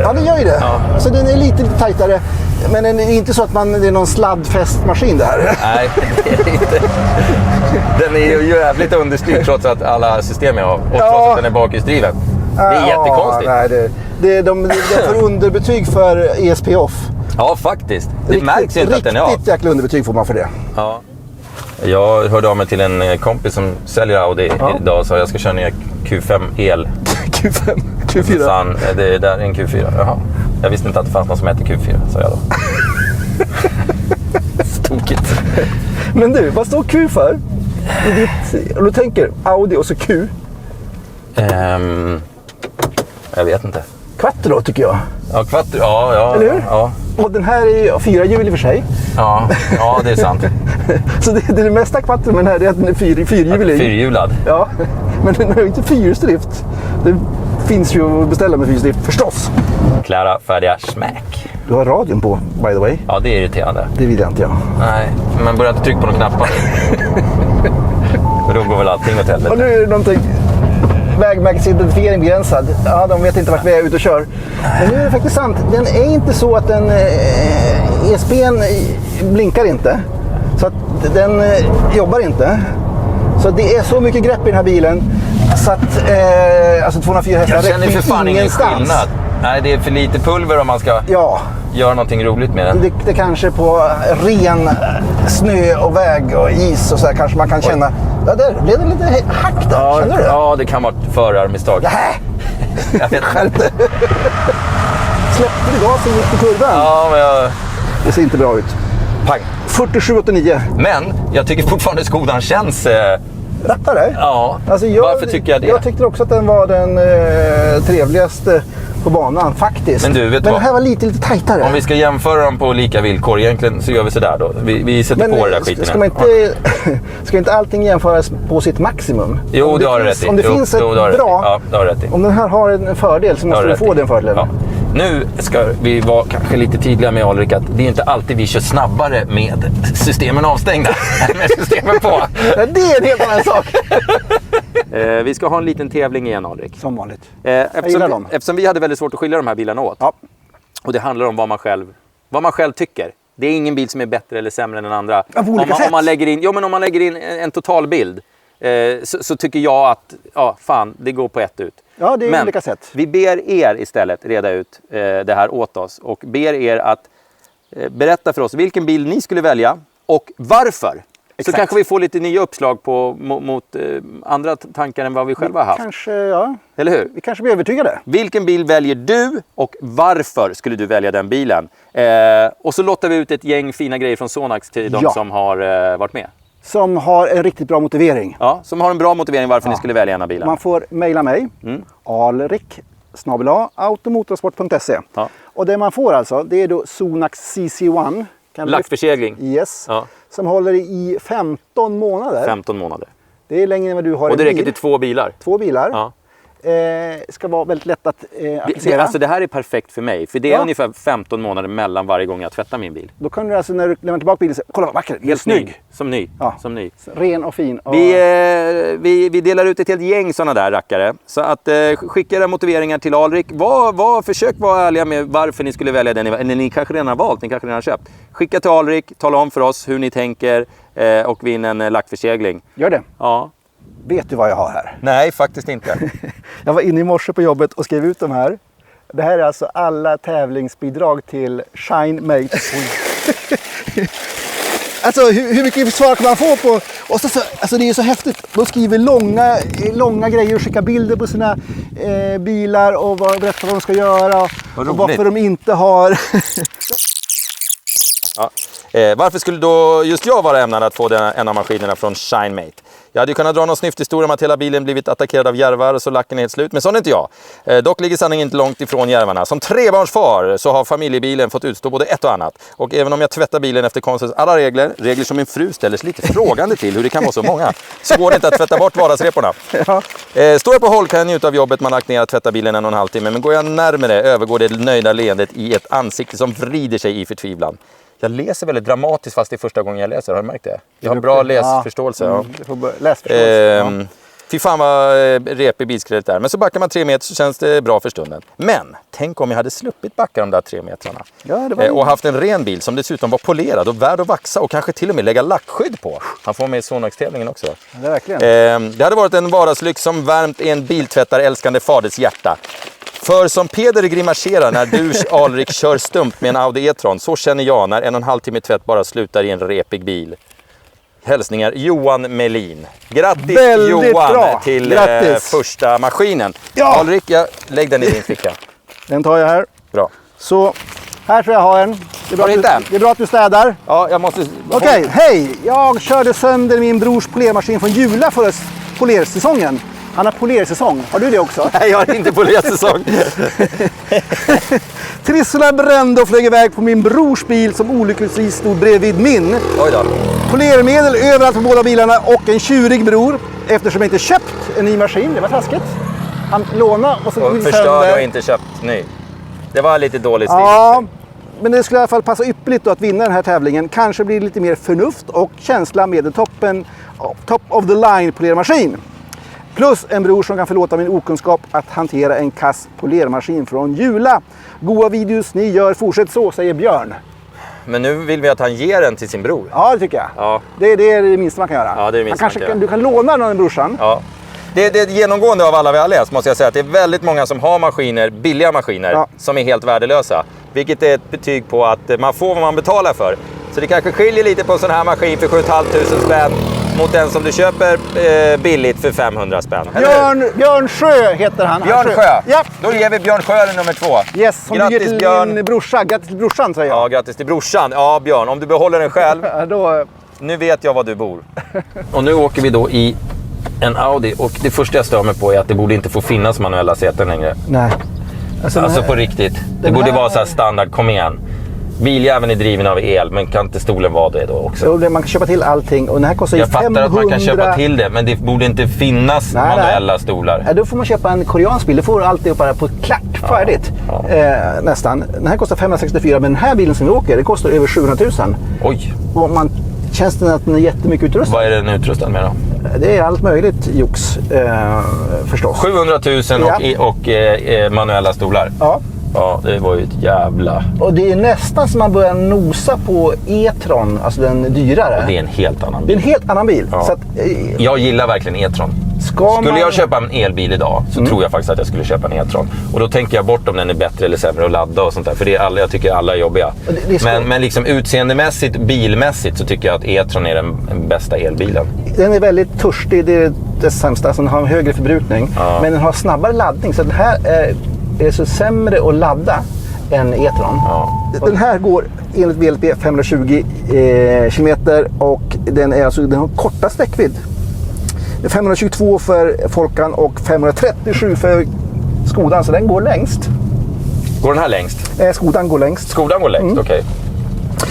Ja, den gör ju det. Ja. Alltså, den är lite tajtare. Men den är inte så att det är någon sladdfästmaskin det här. Nej, det är det inte. Den är ju jävligt understyrd trots att alla system är av. Och trots att den är bakhjulsdriven. Det är jättekonstigt. Nej, de får underbetyg för ESP off. Ja, faktiskt. Det märks ju inte att den är av. Riktigt jäkla underbetyg får man för det. Ja. Jag hörde av mig till en kompis som säljer Audi idag och sa att jag ska köra ner Q5 el. Q5, Q4. Fan, det är där en Q4. Jaha. Jag visste inte att det fanns någon som heter Q4, sa jag då. Tokigt. Men du, vad står Q för? I ditt, om du tänker Audi och så Q. Jag vet inte. Quattro tycker jag. Ja, Quattro. Ja. Eller hur? Ja. Och den här är ju 4 hjul i och för sig. Ja, det är sant. Så det är det mesta Quattro, men här är att den är fyrhjulig. Fyrhjulad. Ja, men den har ju inte fyrhjulsdrift. Det finns ju att beställa med fyrhjulsdrift förstås. Klara, färdiga, smack. Du har radion på, by the way. Ja, det är irriterande. Det vill jag inte jag. Nej, men börja inte trycka på några knappar. För då går väl allting åt helvete. Och nu är det någonting. Vägmärkesidentifiering begränsad. Ja, de vet inte vart vi är ute och kör. Men nu är det faktiskt sant. Den är inte så att den ESP:n blinkar inte. Så att den jobbar inte. Så det är så mycket grepp i den här bilen. Så att alltså 204 hästar Jag känner för fan ingen ingenstans. skillnad. Nej, det är för lite pulver om man ska göra någonting roligt med den. Det kanske på ren snö och väg och is och så här kanske man kan känna. Ja, där blev det lite hack där. Ja, känner du det? ja, det kan vara ett förarmisstag. Nej. Jag vet inte. Släppte du gasen mitt i kurvan? Ja, men Det ser inte bra ut. pang. 47,89. Men jag tycker fortfarande Skodan känns... Rattare? Ja, Alltså varför tycker jag det? Jag tyckte också att den var den trevligaste på banan faktiskt. Men du, vet den vad? här var lite tajtare. Om vi ska jämföra dem på lika villkor, egentligen så gör vi sådär då. Vi sätter på det där skiten. Ska man inte, ska inte allting jämföras på sitt maximum? Jo, det har du rätt i. Om det finns ett bra... Ja, det har du rätt i. Om den här har en fördel så måste du få den fördelen. Ja. Nu ska vi vara kanske lite tydliga med Alrik att det är inte alltid vi kör snabbare med systemen avstängda än med systemen på. Det är en helt annan sak. Vi ska ha en liten tävling igen, Alrik. Som vanligt. Jag gillar dem. Eftersom vi hade väldigt svårt att skilja de här bilarna åt. Ja. Och det handlar om vad man själv tycker. Det är ingen bil som är bättre eller sämre än den andra. Ja, på olika sätt. Om man lägger in en totalbild så tycker jag att det går på ett ut. Ja, det är Men olika sätt. vi ber er istället reda ut det här åt oss och ber er att berätta för oss vilken bil ni skulle välja och varför. Exakt. Så kanske vi får lite nya uppslag mot andra tankar än vad vi själva har haft. Kanske, ja. Eller hur? Vi kanske blir övertygade. Vilken bil väljer du och varför skulle du välja den bilen? Och så lottar vi ut ett gäng fina grejer från Sonax till de som har varit med. Som har en riktigt bra motivering. Ja, som har en bra motivering varför ni skulle välja en av bilarna. Man får mejla mig. alrik@automotorsport.se. Ja. Och det man får alltså, det är då Sonax CC1. Lackförsegling. Yes. Ja. Som håller i 15 månader. 15 månader. Det är längre än vad du har Och det en räcker bil. till 2 bilar. 2 bilar. Ja. Ska vara väldigt lätt att applicera. Alltså det här är perfekt för mig. För det är ungefär 15 månader mellan varje gång jag tvättar min bil. Då kan du alltså när du lämnar tillbaka bilen säga, kolla vad vacker, helt snygg. Som ny. Ja. Som ny. Ren och fin. Och... Vi delar ut ett helt gäng sådana där rackare. Så att skicka era motiveringar till Alrik. Försök vara ärliga med varför ni skulle välja den. Eller ni kanske redan har valt, ni kanske redan har köpt. Skicka till Alrik, tala om för oss hur ni tänker och vinn en lackförsegling. Gör det. Ja. Vet du vad jag har här? Nej, faktiskt inte. Jag var inne i morse på jobbet och skrev ut de här. Det här är alltså alla tävlingsbidrag till Shine Mate. Alltså hur mycket svar kan man få på? Och så, alltså det är så häftigt. De skriver långa grejer och skickar bilder på sina bilar och berättar vad de ska göra. Och varför de inte har... Ja. Varför skulle då just jag vara ämnad att få en av maskinerna från Shine Mate? Jag hade ju kunnat dra någon snyfthistoria om att hela bilen blivit attackerad av järvar och så lacken är helt slut, men sån är inte jag. Dock ligger sanningen inte långt ifrån järvarna. Som trebarnsfar så har familjebilen fått utstå både ett och annat. Och även om jag tvättar bilen efter konstens alla regler som min fru ställer sig lite frågande till hur det kan vara så många, så går det inte att tvätta bort vardagsreporna. Ja. Står jag på håll kan jag njuta av jobbet man lagt ner att tvätta bilen 1,5 timme, men går jag närmare övergår det nöjda leendet i ett ansikte som vrider sig i förtvivlan. Jag läser väldigt dramatiskt fast det är första gången jag läser, har du märkt det? Jag har bra läsförståelse. Ja. Läsförståelse. Fy fan vad repig bilskredet är. Men så backar man 3 meter så känns det bra för stunden. Men tänk om jag hade sluppit backa de där 3 metrarna. Ja, det var... Och haft en ren bil som dessutom var polerad och värd att vaxa och kanske till och med lägga lackskydd på. Han får med i Sonax-tävlingen också. Det är verkligen. Det hade varit en vardagslyx som värmt en biltvättar älskande faders hjärta. För som Peder grimaserar när du, Alrik, kör stump med en Audi E-tron, så känner jag när 1,5 timme tvätt bara slutar i en repig bil. Hälsningar Johan Melin. Grattis Väldigt Johan bra. till Grattis. första maskinen. Ja. Ulrik, lägg den i din ficka. Den tar jag här. Bra. Så, här tror jag har en. Det är bra, Har du inte en? det är bra att du städar. Ja, jag måste... Okej, hej! Jag körde sönder min brors polermaskin från Jula förra polersäsongen. Han har polersäsong. Har du det också? Nej, jag har inte polersäsong. Trisslorna brände och flög iväg på min brors bil som olyckligtvis stod bredvid min. Oj då. Polermedel överallt på båda bilarna och en tjurig bror. Eftersom jag inte köpt en ny maskin. Det var taskigt. Han lånade och så Och gick förstörde och inte köpt ny. Det var lite dålig stil. Ja, men det skulle i alla fall passa ypperligt då att vinna den här tävlingen. Kanske blir det lite mer förnuft och känsla med top of the line polermaskin. Plus en bror som kan förlåta min okunskap att hantera en kass polermaskin från Jula. Goda videos ni gör, fortsätt så, säger Björn. Men nu vill vi att han ger den till sin bror. Ja, det tycker jag. Ja. Det är det minsta man kan göra. Ja, det är det minsta Han kanske man kan du kan låna någon brorsan. Ja. Det är genomgående av alla vi har läst, måste jag säga, att det är väldigt många som har maskiner, billiga maskiner, Ja. som är helt värdelösa. Vilket är ett betyg på att man får vad man betalar för. Så det kanske skiljer lite på en sån här maskin för 7 500 spänn mot den som du köper billigt för 500 spänn. Björn Sjö heter han. Björn Sjö. Ja. Då ger vi Björn Sjö nummer 2. Yes, som Grattis, du ger till Björn. din brorsa. Grattis till brorsan, säger jag. Ja, grattis till brorsan. Ja, Björn, om du behåller den själv. Ja, då... Nu vet jag var du bor. Och nu åker vi då i en Audi och det första jag stör mig på är att det borde inte få finnas manuella säten längre. Nej. Alltså på riktigt. Det borde vara så här standard, kom igen. Biljäveln är driven av el, men kan inte stolen vara det då också? Så man kan köpa till allting och den här kostar ju Jag 500... fattar att man kan köpa till det, men det borde inte finnas manuella stolar. Ja, då får man köpa en koreansk bil. Då får du alltid bara på klart, färdigt. Ja. Nästan. Den här kostar 564, men den här bilen som vi åker, det kostar över 700 000. Oj, Och man känns det att den är jättemycket utrustad. vad är den utrustad med då? Det är allt möjligt jox, förstås. 700 000 och manuella stolar. Ja. Ja, det var ju ett jävla... Och det är nästan som man börjar nosa på E-tron, alltså den dyrare. Det är en helt annan Det är bil. en helt annan bil. Ja. Så att, Jag gillar verkligen E-tron. Skulle jag köpa en elbil idag så tror jag faktiskt att jag skulle köpa en E-tron. Och då tänker jag bort om den är bättre eller sämre att ladda och sånt där. För det är alla, jag tycker alla är jobbiga. Det är Men liksom utseendemässigt, bilmässigt så tycker jag att E-tron är den bästa elbilen. Den är väldigt törstig, det är det sämsta. Alltså den har en högre förbrukning. Ja. Men den har snabbare laddning. Så den här är så sämre att ladda än E-tron. Ja. Den här går enligt VLTP 520 kilometer och den har kortast räckvidd. Det är 522 för Folkan och 537 för Skodan, så den går längst. Går den här längst? Skodan går längst. Skodan går längst, okej.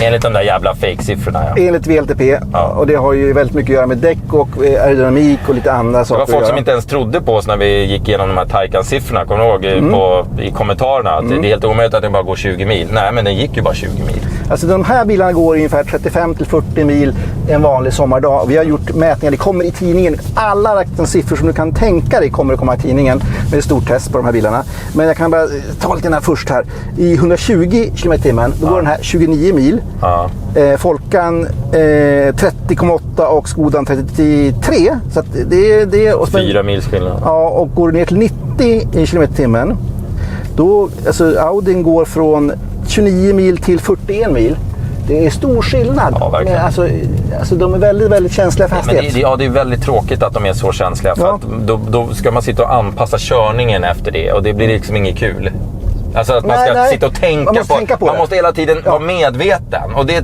Enligt de där jävla fake-siffrorna, ja. Enligt VLTP. Ja. Och det har ju väldigt mycket att göra med däck och aerodynamik och lite andra Det saker. var folk att som göra. inte ens trodde på oss när vi gick igenom de här Taycan-siffrorna. Kommer du ihåg i kommentarerna att det är helt omöjligt att den bara går 20 mil. Nej, men den gick ju bara 20 mil. Alltså de här bilarna går ungefär 35-40 mil en vanlig sommardag. Vi har gjort mätningar, det kommer i tidningen. Alla siffror som du kan tänka dig kommer att komma i tidningen med ett stort test på de här bilarna. Men jag kan bara ta lite den här först här. I 120 km/h då går den här 29 mil. Ja. Folkan 30,8 och Skodan 33. Så att det är... 4 mils skillnad. Ja, och går du ner till 90 km/h då, alltså Audin går från 29 mil till 41 mil. Det är stor skillnad. Ja, verkligen. Alltså de är väldigt, väldigt känsliga för Men hastighet. det är väldigt tråkigt att de är så känsliga. För Ja. att då ska man sitta och anpassa körningen efter det. Och det blir liksom inget kul. Alltså att man ska Nej. sitta och tänka Man måste tänka på man det. måste hela tiden vara medveten. Och det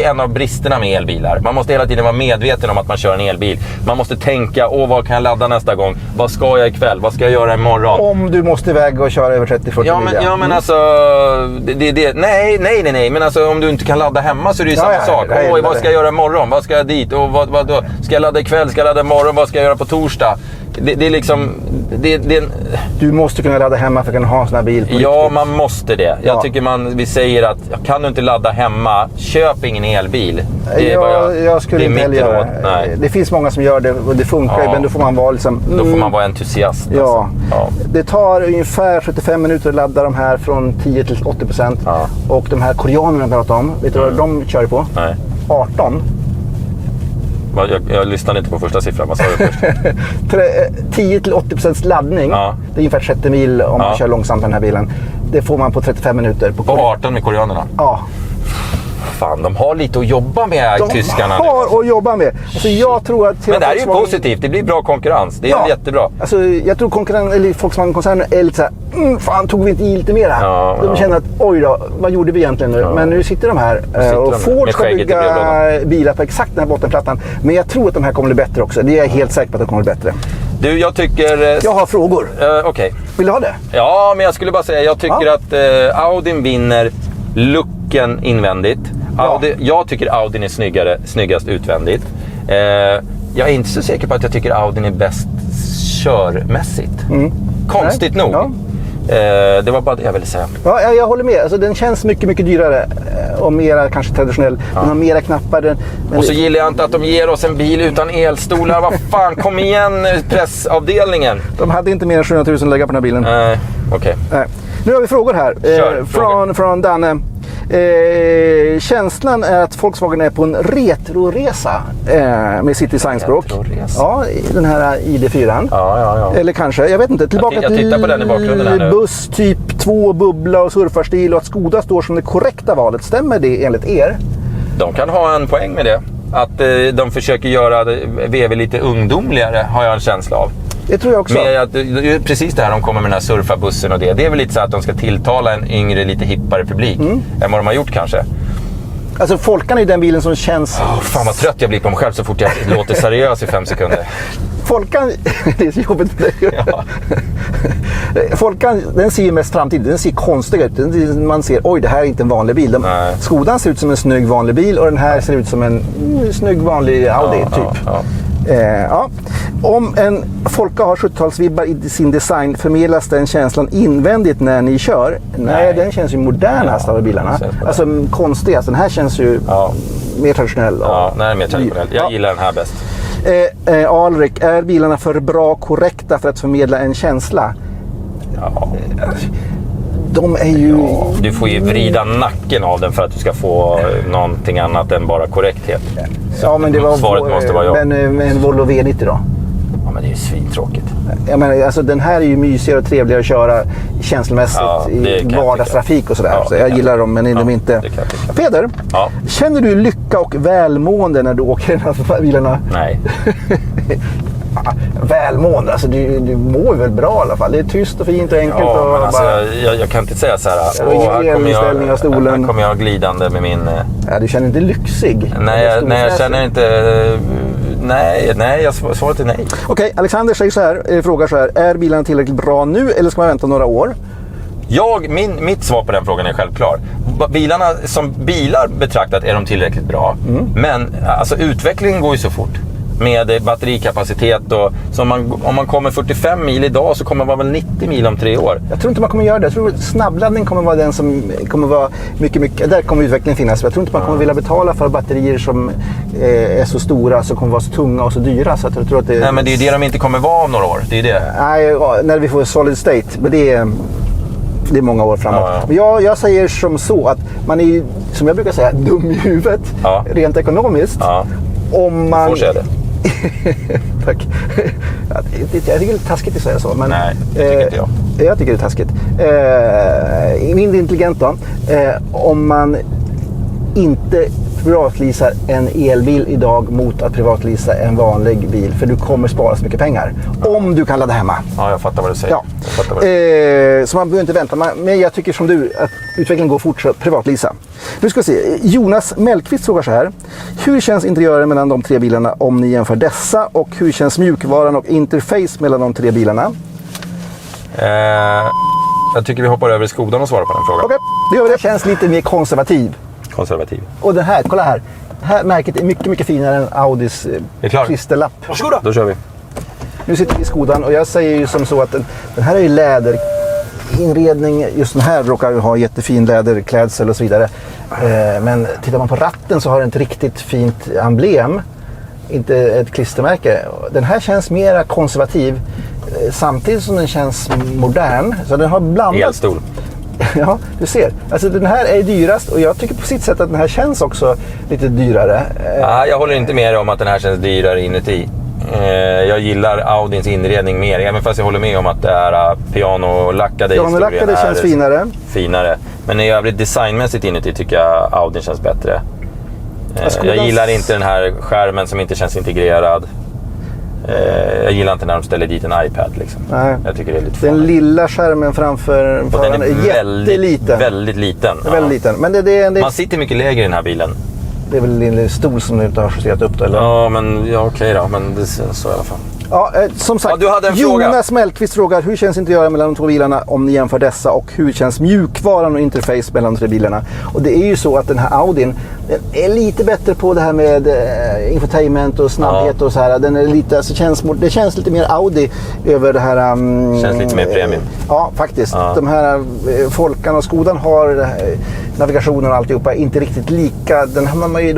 är en av bristerna med elbilar. Man måste hela tiden vara medveten om att man kör en elbil. Man måste tänka, vad kan jag ladda nästa gång? Vad ska jag ikväll? Vad ska jag göra imorgon? Om du måste iväg och köra över 30-40 mil. Ja, men alltså... Nej. Men alltså om du inte kan ladda hemma så är det ju samma sak. Vad ska jag göra imorgon? Vad ska jag dit? Och vad då? Ska jag ladda ikväll? Ska jag ladda imorgon? Vad ska jag göra på torsdag? Det är liksom... Du måste kunna ladda hemma för att kunna ha en sån här bil på Ja, riktigt. man måste det. Jag tycker vi säger att kan du inte ladda hemma, köp ingen elbil. Det är jag skulle det är inte heller mitt göra råd. Nej. det. finns många som gör det och det funkar ju, Ja. men då får man vara liksom... Då får man vara entusiast. Ja. Alltså. Ja. Det tar ungefär 75 minuter att ladda de här från 10 till 80%. Ja. Och de här koreanerna jag pratade om, vet du vad de kör på? Nej. 18. Jag lyssnade inte på första siffran. Vad sa du först? 10 till 80% laddning. Ja. Det är ungefär 30 mil om man kör långsamt den här bilen. Det får man på 35 minuter. På 18 med koreanerna. Ja. fan, de har lite att jobba med, tyskarna. De har att jobba med. Alltså, jag tror att men det här är ju positivt, det blir bra konkurrens. Det är jättebra. Alltså, jag tror Volkswagen-koncernen är lite såhär, fan tog vi inte i lite mera? De känner att, oj då, vad gjorde vi egentligen nu? Men nu sitter de här och Ford ska bygga bilar på exakt den här bottenplattan. Men jag tror att de här kommer bli bättre också. Det är jag helt säker på att de kommer bli bättre. Du, jag tycker... Jag har frågor. Okej. Vill du ha det? Ja, men jag skulle bara säga, jag tycker att Audin vinner looken invändigt. Jag tycker Audin är snyggast utvändigt. Jag är inte så säker på att jag tycker Audin är bäst körmässigt. Konstigt nog. Ja. Det var bara det jag ville säga. Ja, jag håller med. Alltså, den känns mycket, mycket dyrare och mera kanske traditionell. Den har mera knappar. Och så gillar jag inte att de ger oss en bil utan elstolar. Vad fan, kom igen pressavdelningen. De hade inte mer än 700 000 att lägga på den här bilen. Okej. Nu har vi frågor här. Från Danne. Känslan är att Volkswagen är på en retroresa med sitt designspråk. Ja, den här ID4. Ja. Eller kanske, jag vet inte. Tillbaka jag tittar på den i bakgrunden här nu. Buss typ 2, bubbla och surfarstil och att Skoda står som det korrekta valet. Stämmer det enligt er? De kan ha en poäng med det. Att de försöker göra VW lite ungdomligare, har jag en känsla av. Det tror jag också. Men precis det här de kommer med den här surfabussen och det. Det är väl lite så att de ska tilltala en yngre, lite hippare publik än vad de har gjort kanske. Alltså Folkan är den bilen som känns... Fan vad trött jag blir på mig själv så fort jag låter seriös i 5 sekunder. Folkan, det är så jobbigt för dig. Ja. Folkan, den ser ju mest framtid. Den ser konstig ut. Man ser, oj det här är inte en vanlig bil. Skodan ser ut som en snygg vanlig bil och den här ser ut som en snygg vanlig Audi typ. Om en Folka har 70-talsvibbar i sin design, förmedlas den känslan invändigt när ni kör? Nej, den känns ju modernast av bilarna. Alltså konstigast. Den här känns ju mer traditionell. Mer traditionell. Jag gillar den här bäst. Alrik, är bilarna för bra korrekta för att förmedla en känsla? De är ju... du får ju vrida nacken av den för att du ska få någonting annat än bara korrekthet. Ja, men det var svaret måste vara ja. Men en Volvo V90 då? Ja, men det är ju svintråkigt. Jag menar, alltså, den här är ju mysigare och trevligare att köra känslomässigt i vardagstrafik och sådär. Så jag gillar dem, men de inte... Peder, känner du lycka och välmående när du åker den här bilarna? Nej. Välmående, alltså du mår väl bra i alla fall. Det är tyst och fint och enkelt. Ja, och men alltså, bara... jag kan inte säga så här. Här kommer jag glidande med min... Ja, du känner inte lyxig? Nej, jag känner inte... Nej, svaret är nej. Okej, Alexander säger frågar så här. Är bilarna tillräckligt bra nu eller ska man vänta några år? Mitt svar på den frågan är självklar. Bilarna som bilar betraktat är de tillräckligt bra. Men alltså, utvecklingen går ju så fort. Med batterikapacitet och så om man kommer 45 mil idag så kommer man väl 90 mil om 3 år. Jag tror inte man kommer göra det. Jag tror att snabbladdning kommer vara den som kommer vara mycket... Där kommer utvecklingen finnas. Jag tror inte man kommer vilja betala för batterier som är så stora, som kommer vara så tunga och så dyra. Så jag tror att det... Nej, men det är ju det de inte kommer vara om några år. Det är det. Nej, när vi får solid state. Men det är många år framåt. Men jag säger som så att man är, som jag brukar säga, dum i huvudet. Rent ekonomiskt. Om man... Får säga det. Tack. Jag tycker det är lite taskigt att säga så. Men, nej, det tycker inte jag. Jag tycker det är taskigt. Mindre intelligent då. Om man inte privatleasar en elbil idag mot att privatleasa en vanlig bil. För du kommer spara så mycket pengar. Om du kan ladda hemma. Ja, jag fattar vad du säger. Så man behöver inte vänta. Men jag tycker som du att utvecklingen går fort så privatleasa. Nu ska vi se. Jonas Mellqvist frågar så här. Hur känns interiören mellan de 3 bilarna om ni jämför dessa? Och hur känns mjukvaran och interface mellan de 3 bilarna? Jag tycker vi hoppar över i Skodan och svarar på den frågan. Okej, det gör vi. Det känns lite mer konservativ. Och den här, kolla här. Det här märket är mycket, mycket finare än Audis klisterlapp. Varsågoda. Då kör vi. Nu sitter vi i Skodan och jag säger ju som så att den här är ju läderinredning. Just den här råkar ha jättefin läderklädsel och så vidare. Men tittar man på ratten så har den ett riktigt fint emblem. Inte ett klistermärke. Den här känns mera konservativ samtidigt som den känns modern. Så den har blandat... Elstol. Ja, du ser. Alltså den här är dyrast och jag tycker på sitt sätt att den här känns också lite dyrare. Jag håller inte med om att den här känns dyrare inuti. Jag gillar Audins inredning mer, även fast jag håller med om att det är pianolackade Pianolackade känns finare. Men i övrigt designmässigt inuti tycker jag Audin känns bättre. Jag gillar inte den här skärmen som inte känns integrerad. Jag gillar inte när de ställer dit en iPad liksom. Nej. Jag tycker det är lite Den farligt. lilla skärmen framför den är jätteliten. Väldigt liten. Väldigt liten. Men det Man sitter mycket lägre i den här bilen. Det är väl en stol som du inte har justerat upp då, eller? Ja, men okej då. Men det är så i alla fall. Ja, som sagt, du hade en fråga. Jonas Mellqvist frågar hur känns interiören mellan de två bilarna om ni jämför dessa, och hur känns mjukvaran och interface mellan de tre bilarna. Och det är ju så att den här Audin, den är lite bättre på det här med infotainment och snabbhet och så här. Den är lite, alltså det känns lite mer Audi över det här. Känns lite mer premium. Ja, faktiskt. De här Folkan och Skodan har navigationen och alltihopa inte riktigt lika. De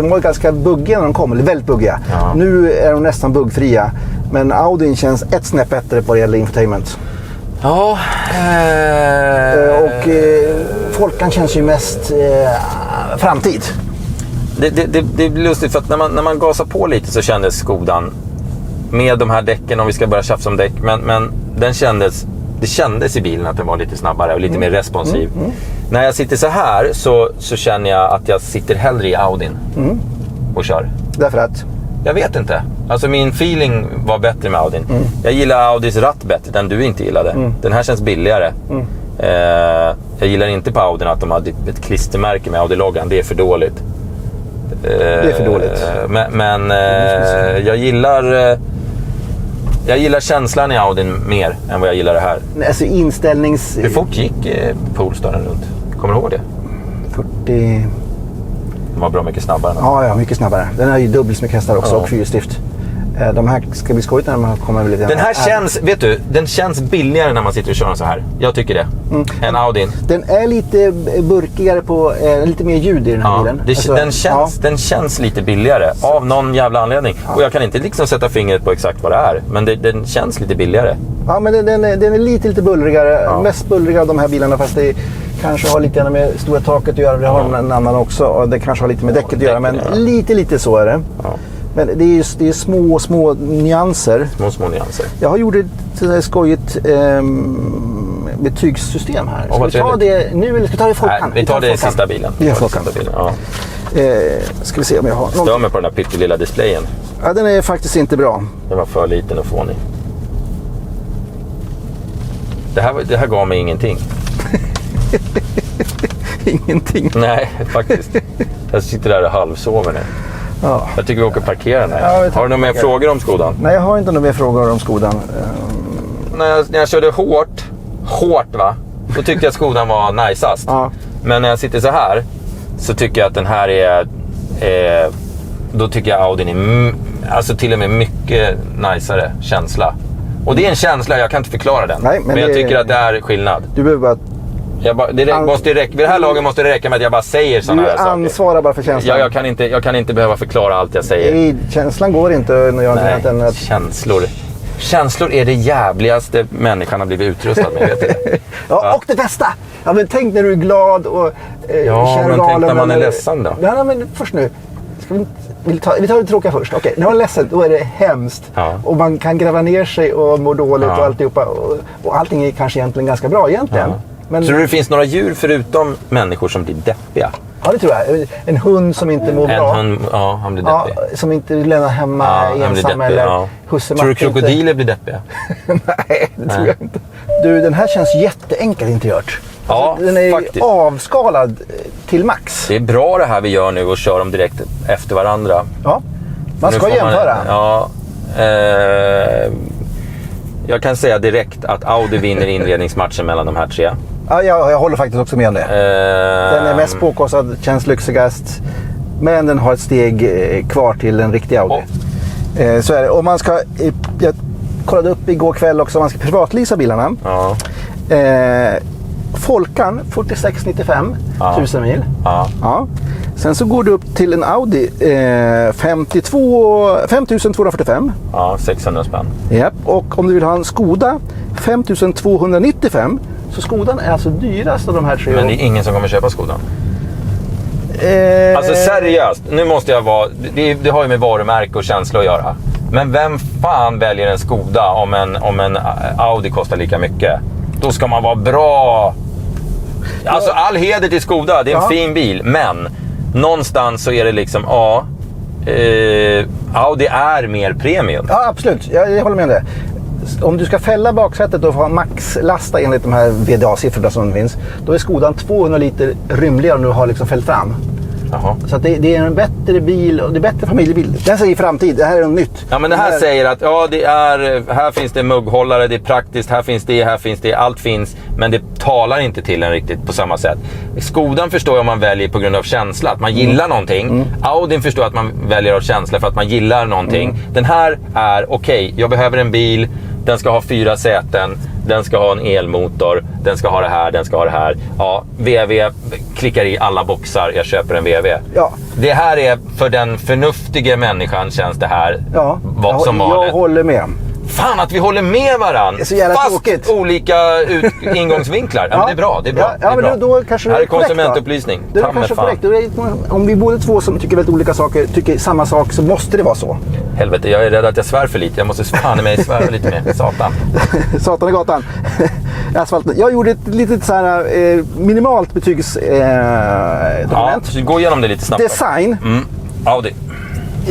var ganska buggiga när de kom, eller väldigt buggiga. Ja. Nu är de nästan buggfria. Men Audin känns ett snäpp bättre på det gäller infotainment. Ja. Och Folkan känns ju mest framtid. Det blir lustigt för att när man gasar på lite så kändes Skodan med de här däcken, om vi ska börja tjafsa om däck, men det kändes i bilen att den var lite snabbare och lite mer responsiv. När jag sitter så här så känner jag att jag sitter hellre i Audin och kör. Därför att? Jag vet inte. Alltså min feeling var bättre med Audin. Jag gillar Audis ratt bättre, den du inte gillade. Den här känns billigare. Jag gillar inte på Audin att de hade ett klistermärke med Audi-loggan. Det är för dåligt. Det är för dåligt. Men jag gillar känslan i Audin mer än vad jag gillar det här. Alltså Hur fort gick Polestaren runt? Kommer du ihåg det? 40... Den var bra mycket snabbare. Ja, mycket snabbare. Den har ju dubbelt så mycket hästar också och fyrhjulsdrift. De här ska bli skojigt när man kommer lite. Den här känns, vet du, den känns billigare när man sitter och kör så här. Jag tycker det. Än Audin. Den är lite burkigare på, lite mer ljud i den här bilen. Den känns lite billigare av någon jävla anledning. Och jag kan inte liksom sätta fingret på exakt vad det är. Men den känns lite billigare. Ja, men den är lite bullrigare. Mest bullriga av de här bilarna, fast det kanske har lite med stora taket att göra. Det har en annan också. Och det kanske har lite med däcket att göra. Men lite så är det. Ja. Men det är små nyanser. Små nyanser. Jag har gjort ett skojigt betygssystem här. Ska vi ta det nu eller ska vi ta det i Folkan? Vi tar det i sista bilen. Ja. Ska vi se om jag har Stör mig på den där pyttelilla displayen. Ja, den är faktiskt inte bra. Den var för liten och fånig. Det här gav mig ingenting. Ingenting. Nej, faktiskt. Jag sitter där och halvsover nu. Ja. Jag tycker vi åker parkera nu. Ja, har du några mer frågor om Skodan? Nej, jag har inte några mer frågor om Skodan. När jag körde hårt va? Då tyckte jag att Skodan var najsast. Ja. Men när jag sitter så här så tycker jag att den här är då tycker jag Audin är alltså till och med mycket najsare känsla. Och det är en känsla, jag kan inte förklara den. Nej, men jag tycker att det är skillnad. Du behöver bara... Vid det här laget måste det räcka med att jag bara säger sådana här saker. Du ansvarar bara för känslan. Jag kan inte behöva förklara allt jag säger. Nej, känslan går inte när jag Nej, annat än att... Känslor är det jävligaste människan har blivit utrustad med, vet du? Ja, och det bästa! Ja, men tänk när du är glad och ja, men tänk när man är ledsen då. Nej, men först nu. Vi tar det tråkiga först. Okej, när man är ledsen, då är det hemskt. Ja. Och man kan gräva ner sig och må dåligt och alltihopa. Och allting är kanske egentligen ganska bra egentligen. Ja. Men... Tror du det finns några djur förutom människor som blir deppiga? Ja, det tror jag. En hund som inte mår bra. En hund, ja, han blir deppig. Ja, som inte lämnar hemma ensam eller husse. Tror du krokodiler blir deppiga? Nej, det tror jag inte. Du, den här känns jätteenkel interiört. Ja, alltså, den är faktiskt avskalad till max. Det är bra det här vi gör nu och kör dem direkt efter varandra. Ja, man ska jämföra. Jag kan säga direkt att Audi vinner inledningsmatchen mellan de här tre. Ja, jag håller faktiskt också med om det. Den är mest påkostad, känns lyxigast. Men den har ett steg kvar till en riktig Audi. Så är det. Och man ska... Jag kollade upp igår kväll också, man ska privatlisa bilarna. Ja. Folkan 4695 1000 mil. Ja. Ja. Sen så går du upp till en Audi 5245. Ja, 600 spänn. Japp. Och om du vill ha en Skoda 5295. Så Skodan är alltså dyrast av de här tre. Men det är ingen som kommer köpa Skodan. Alltså seriöst, nu måste jag vara... Det har ju med varumärke och känsla att göra. Men vem fan väljer en Skoda om en Audi kostar lika mycket? Då ska man vara bra. Alltså all heder till Skoda, det är en fin bil. Men någonstans så är det liksom, Audi är mer premium. Ja, absolut. Jag håller med om det. Om du ska fälla baksätet och få maxlasta enligt de här VDA-siffrorna som finns, då är Skodan 200 liter rymligare om du har liksom fällt fram. Jaha. Så att det är en bättre bil och det är bättre familjebil. Den säger framtid, det här är något nytt. Ja, men det här säger att här finns det mugghållare, det är praktiskt, här finns det, allt finns. Men det talar inte till en riktigt på samma sätt. Skodan förstår jag om man väljer på grund av känsla, att man gillar någonting. Audin förstår att man väljer av känsla för att man gillar någonting. Den här är okej, jag behöver en bil, den ska ha 4 säten, den ska ha en elmotor, den ska ha det här, den ska ha det här. Ja, VW klickar i alla boxar, jag köper en VW. Ja. Det här är för den förnuftiga människan, känns det här som jag håller med. Fan att vi håller med varann. Det är så jävla fast tråkigt. Olika ingångsvinklar. Ja, men det är bra, det är bra. Ja, men då kanske här är korrekt, konsumentupplysning. Det är kanske korrekt. Om vi båda två som tycker väldigt olika saker tycker samma sak, så måste det vara så. Helvete, jag är rädd att jag svär för lite. Jag måste fan i mig svära lite mer. Satan. Satan i gatan. Asfalten. Jag gjorde ett litet så här, minimalt betygsdokument. Så gå igenom det lite snabbt. Design. Audi.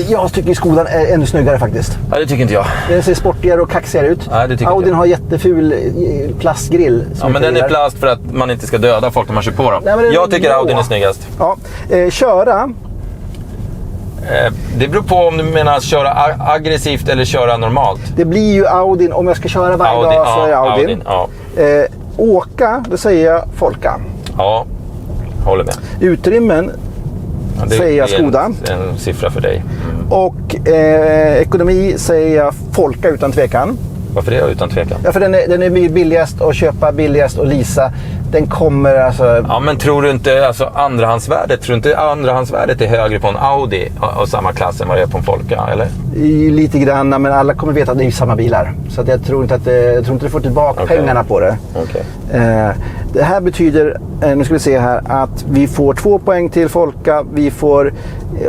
Jag tycker Skodan är ännu snyggare faktiskt. Ja, det tycker inte jag. Den ser sportigare och kaxigare ut. Nej, det tycker Audin jag. har jätteful plastgrill. Ja, men den är plast för att man inte ska döda folk när man kör på dem. Nej, jag tycker Audin är snyggast. Ja. Köra. Det beror på om du menar att köra aggressivt eller köra normalt. Det blir ju Audin. Om jag ska köra varje dag så är det Audin. Ja. Åka, då säger jag Folka. Ja, håller med. Utrymmen säger jag Skoda. En siffra för dig. Och ekonomi säger jag Folka utan tvekan. Varför det utan tvekan? Ja, för den är billigast att köpa, billigast att leasa. Den kommer alltså... Ja, men tror du inte andrahandsvärdet är högre på en Audi av samma klass än vad det är på en Folka, eller? Lite grann, men alla kommer veta att det är samma bilar. Så att jag tror inte att du får tillbaka pengarna på det. Okay. Det här betyder, nu ska vi se här, att vi får 2 poäng till Folka. Vi får,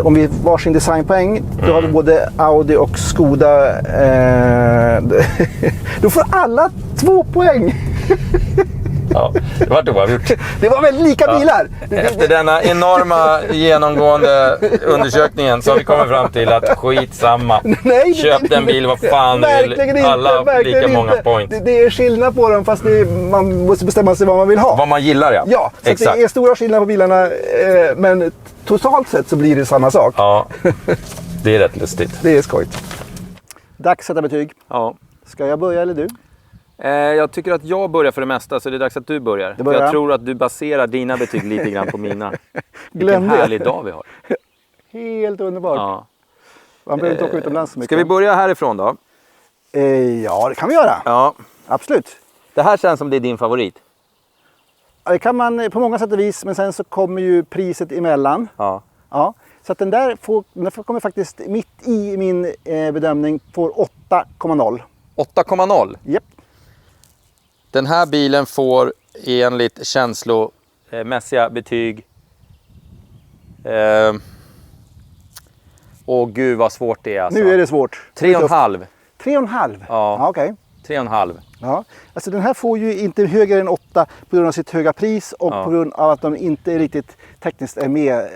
om vi varsin designpoäng, då har vi både Audi och Skoda. Då får alla 2 poäng. Ja, det var oavgjort. Det var väl lika bilar. Efter denna enorma genomgående undersökningen så har vi kommit fram till att skitsamma. Nej, köp den bil, vad fan du vill. Alla lika många points. Det är skillnad på dem, fast man måste bestämma sig vad man vill ha. Vad man gillar, ja. Ja, så exakt. Det är stora skillnader på bilarna, men totalt sett så blir det samma sak. Ja, det är rätt lustigt. Det är skojt. Dags att sätta betyg. Ja. Ska jag börja eller du? Jag tycker att jag börjar för det mesta, så det är dags att du börjar. För jag tror att du baserar dina betyg lite grann på mina. Vilken härlig dag vi har. Helt underbart. Ja. Man behöver inte åka utomlands så mycket. Ska vi börja härifrån då? Ja, det kan vi göra. Ja. Absolut. Det här känns som det är din favorit. Ja, det kan man på många sätt och vis, men sen så kommer ju priset emellan. Ja. Ja. Så att den kommer faktiskt mitt i min bedömning får 8,0. 8,0? Japp. Den här bilen får enligt känslomässiga betyg. Åh gud vad svårt det är alltså. Nu är det svårt. 3,5. 3,5? Ja, okej. 3,5. Ja, alltså den här får ju inte högre än 8 på grund av sitt höga pris och på grund av att de inte riktigt tekniskt är med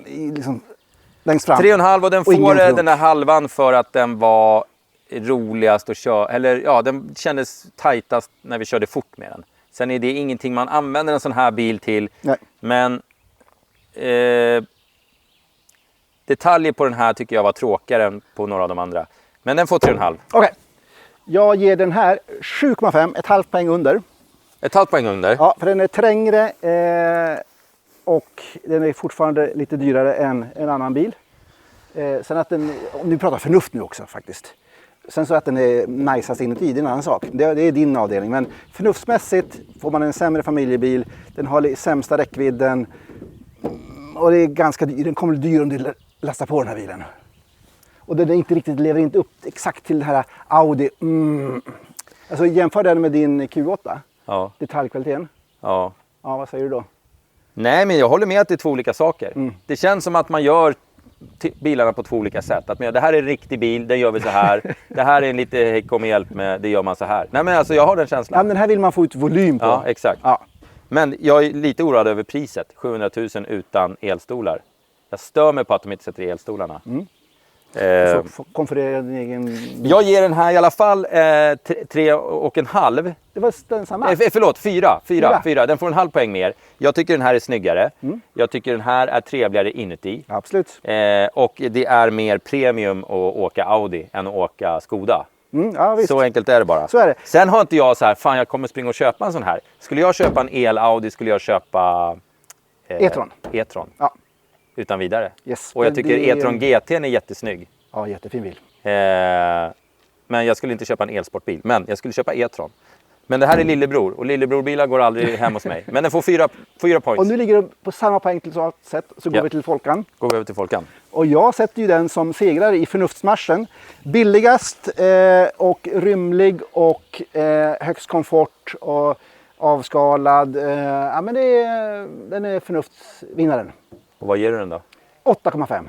liksom, längst fram. 3,5 och den får den där halvan för att den var roligast att köra, eller ja, den kändes tajtast när vi körde fort med den. Sen är det ingenting man använder en sån här bil till. Nej. Men detaljer på den här tycker jag var tråkigare än på några av de andra. Men den får 3,5. Okej. Jag ger den här 7,5, ett halvt poäng under. Ett halvt poäng under? Ja, för den är trängre och den är fortfarande lite dyrare än en annan bil. Sen att den, om vi pratar förnuft nu också faktiskt. Sen så att den är najsast inuti, det är en annan sak. Det är din avdelning. Men förnuftsmässigt får man en sämre familjebil. Den har sämsta räckvidden. Och det är ganska dyr. Den kommer bli dyr om du lastar på den här bilen. Och den är inte riktigt, lever inte upp exakt till det här Audi. Alltså jämför den med din Q8. Ja. Detaljkvaliteten. Ja. Ja, vad säger du då? Nej, men jag håller med att det är två olika saker. Det känns som att man gör bilarna på 2 olika sätt. Att det här är en riktig bil, den gör vi så här. Det här är en lite hej kom och hjälp med, det gör man så här. Nej men alltså jag har den känslan. Ja, men den här vill man få ut volym på. Ja, exakt. Ja. Men jag är lite oroad över priset. 700 000 utan elstolar. Jag stör mig på att de inte sätter i elstolarna. Konferera din egen... Jag ger den här i alla fall 3,5. Det var den samma. Förlåt, 4. Den får en halv poäng mer. Jag tycker den här är snyggare. Jag tycker den här är trevligare inuti. Absolut. Och det är mer premium att åka Audi än att åka Skoda. Ja, visst. Så enkelt är det bara. Så är det. Sen har inte jag så här, fan jag kommer springa och köpa en sån här. Skulle jag köpa en el-Audi skulle jag köpa E-tron. Ja. Utan vidare. Yes. Och jag Men tycker det är- E-tron GT är jättesnygg. Ja, jättefin bil. Men jag skulle inte köpa en elsportbil. Men jag skulle köpa E-tron. Men det här är lillebror. Och lillebrorbilar går aldrig hem hos mig. Men den får 4 points. Och nu ligger de på samma poäng till så sätt. Så går Ja. vi till Folkan. Går vi över till Folkan. Och jag sätter ju den som segrare i förnuftsmarschen. Billigast och rymlig och högst komfort och avskalad. Ja, men den är förnuftsvinnaren. Och vad ger du den då? 8,5.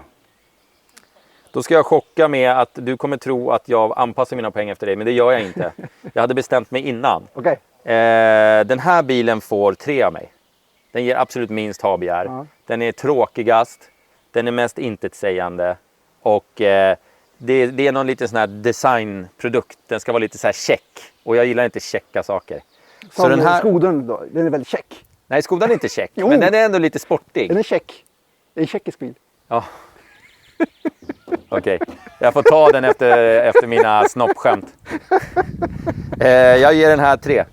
Då ska jag chocka med att du kommer tro att jag anpassar mina poäng efter dig. Men det gör jag inte. Jag hade bestämt mig innan. Okej. Den här bilen får 3 av mig. Den ger absolut minst habegär. Ja. Den är tråkigast. Den är mest intetsägande. Och det är någon liten sån här designprodukt. Den ska vara lite så här check. Och jag gillar inte checka saker. Som den här... Skodan då. Den är väldigt check. Nej, Skodan är inte check. Jo. Men den är ändå lite sportig. Den är check. Det är en tjeckisk bil. Ja. Okej, jag får ta den efter mina snoppskämt. Jag ger den här 3.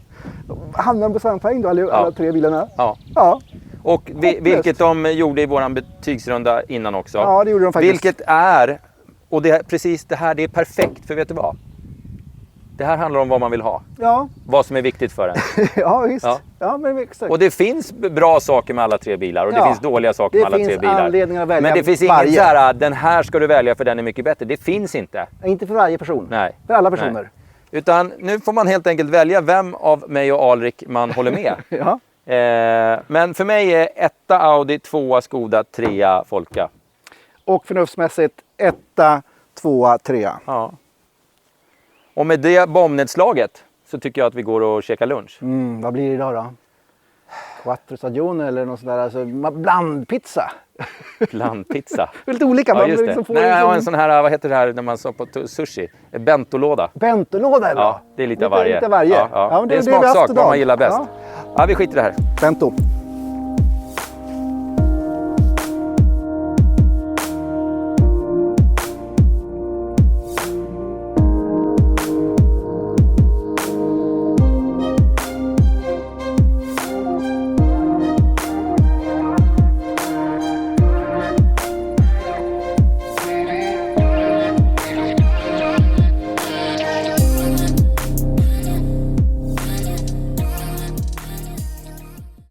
Hamnar de på samma poäng då, alla 3 bilarna? Ja. Ja. Och vilket de gjorde i våran betygsrunda innan också. Ja, det gjorde de faktiskt. Vilket är, och det, precis det här, det är perfekt. För vet du vad? Det här handlar om vad man vill ha. Ja, Vad som är viktigt för en. ja visst. Ja. Ja, men exakt. Och det finns bra saker med alla 3 bilar. Och det Ja. finns dåliga saker Det med alla 3 finns bilar. anledningar att välja Men det finns varje. inget så här, den här ska du välja för den är mycket bättre. Det finns inte. Inte för varje person. Nej. För alla personer. Nej. Utan nu får man helt enkelt välja vem av mig och Alrik man håller med. Ja. Men för mig är 1 Audi, 2 Skoda, 3 Folka. Och förnuftsmässigt 1, 2, 3. Ja. Och med det bombnedslaget så tycker jag att vi går och käkar lunch. Vad blir det idag då? Quattro stagione eller något sånt där. Alltså, blandpizza. Blandpizza. Lite olika. Ja, Man just det. liksom får Nej, liksom... ja, en sån här, vad heter det här när man sa på sushi? Bentolåda. Bentolåda är bra. Ja, det är lite av varje. Lite varje. Ja, ja. men Det är en vi har haft smaksak, vad idag. man gillar bäst. Ja. Ja, vi skiter i det här. Bento.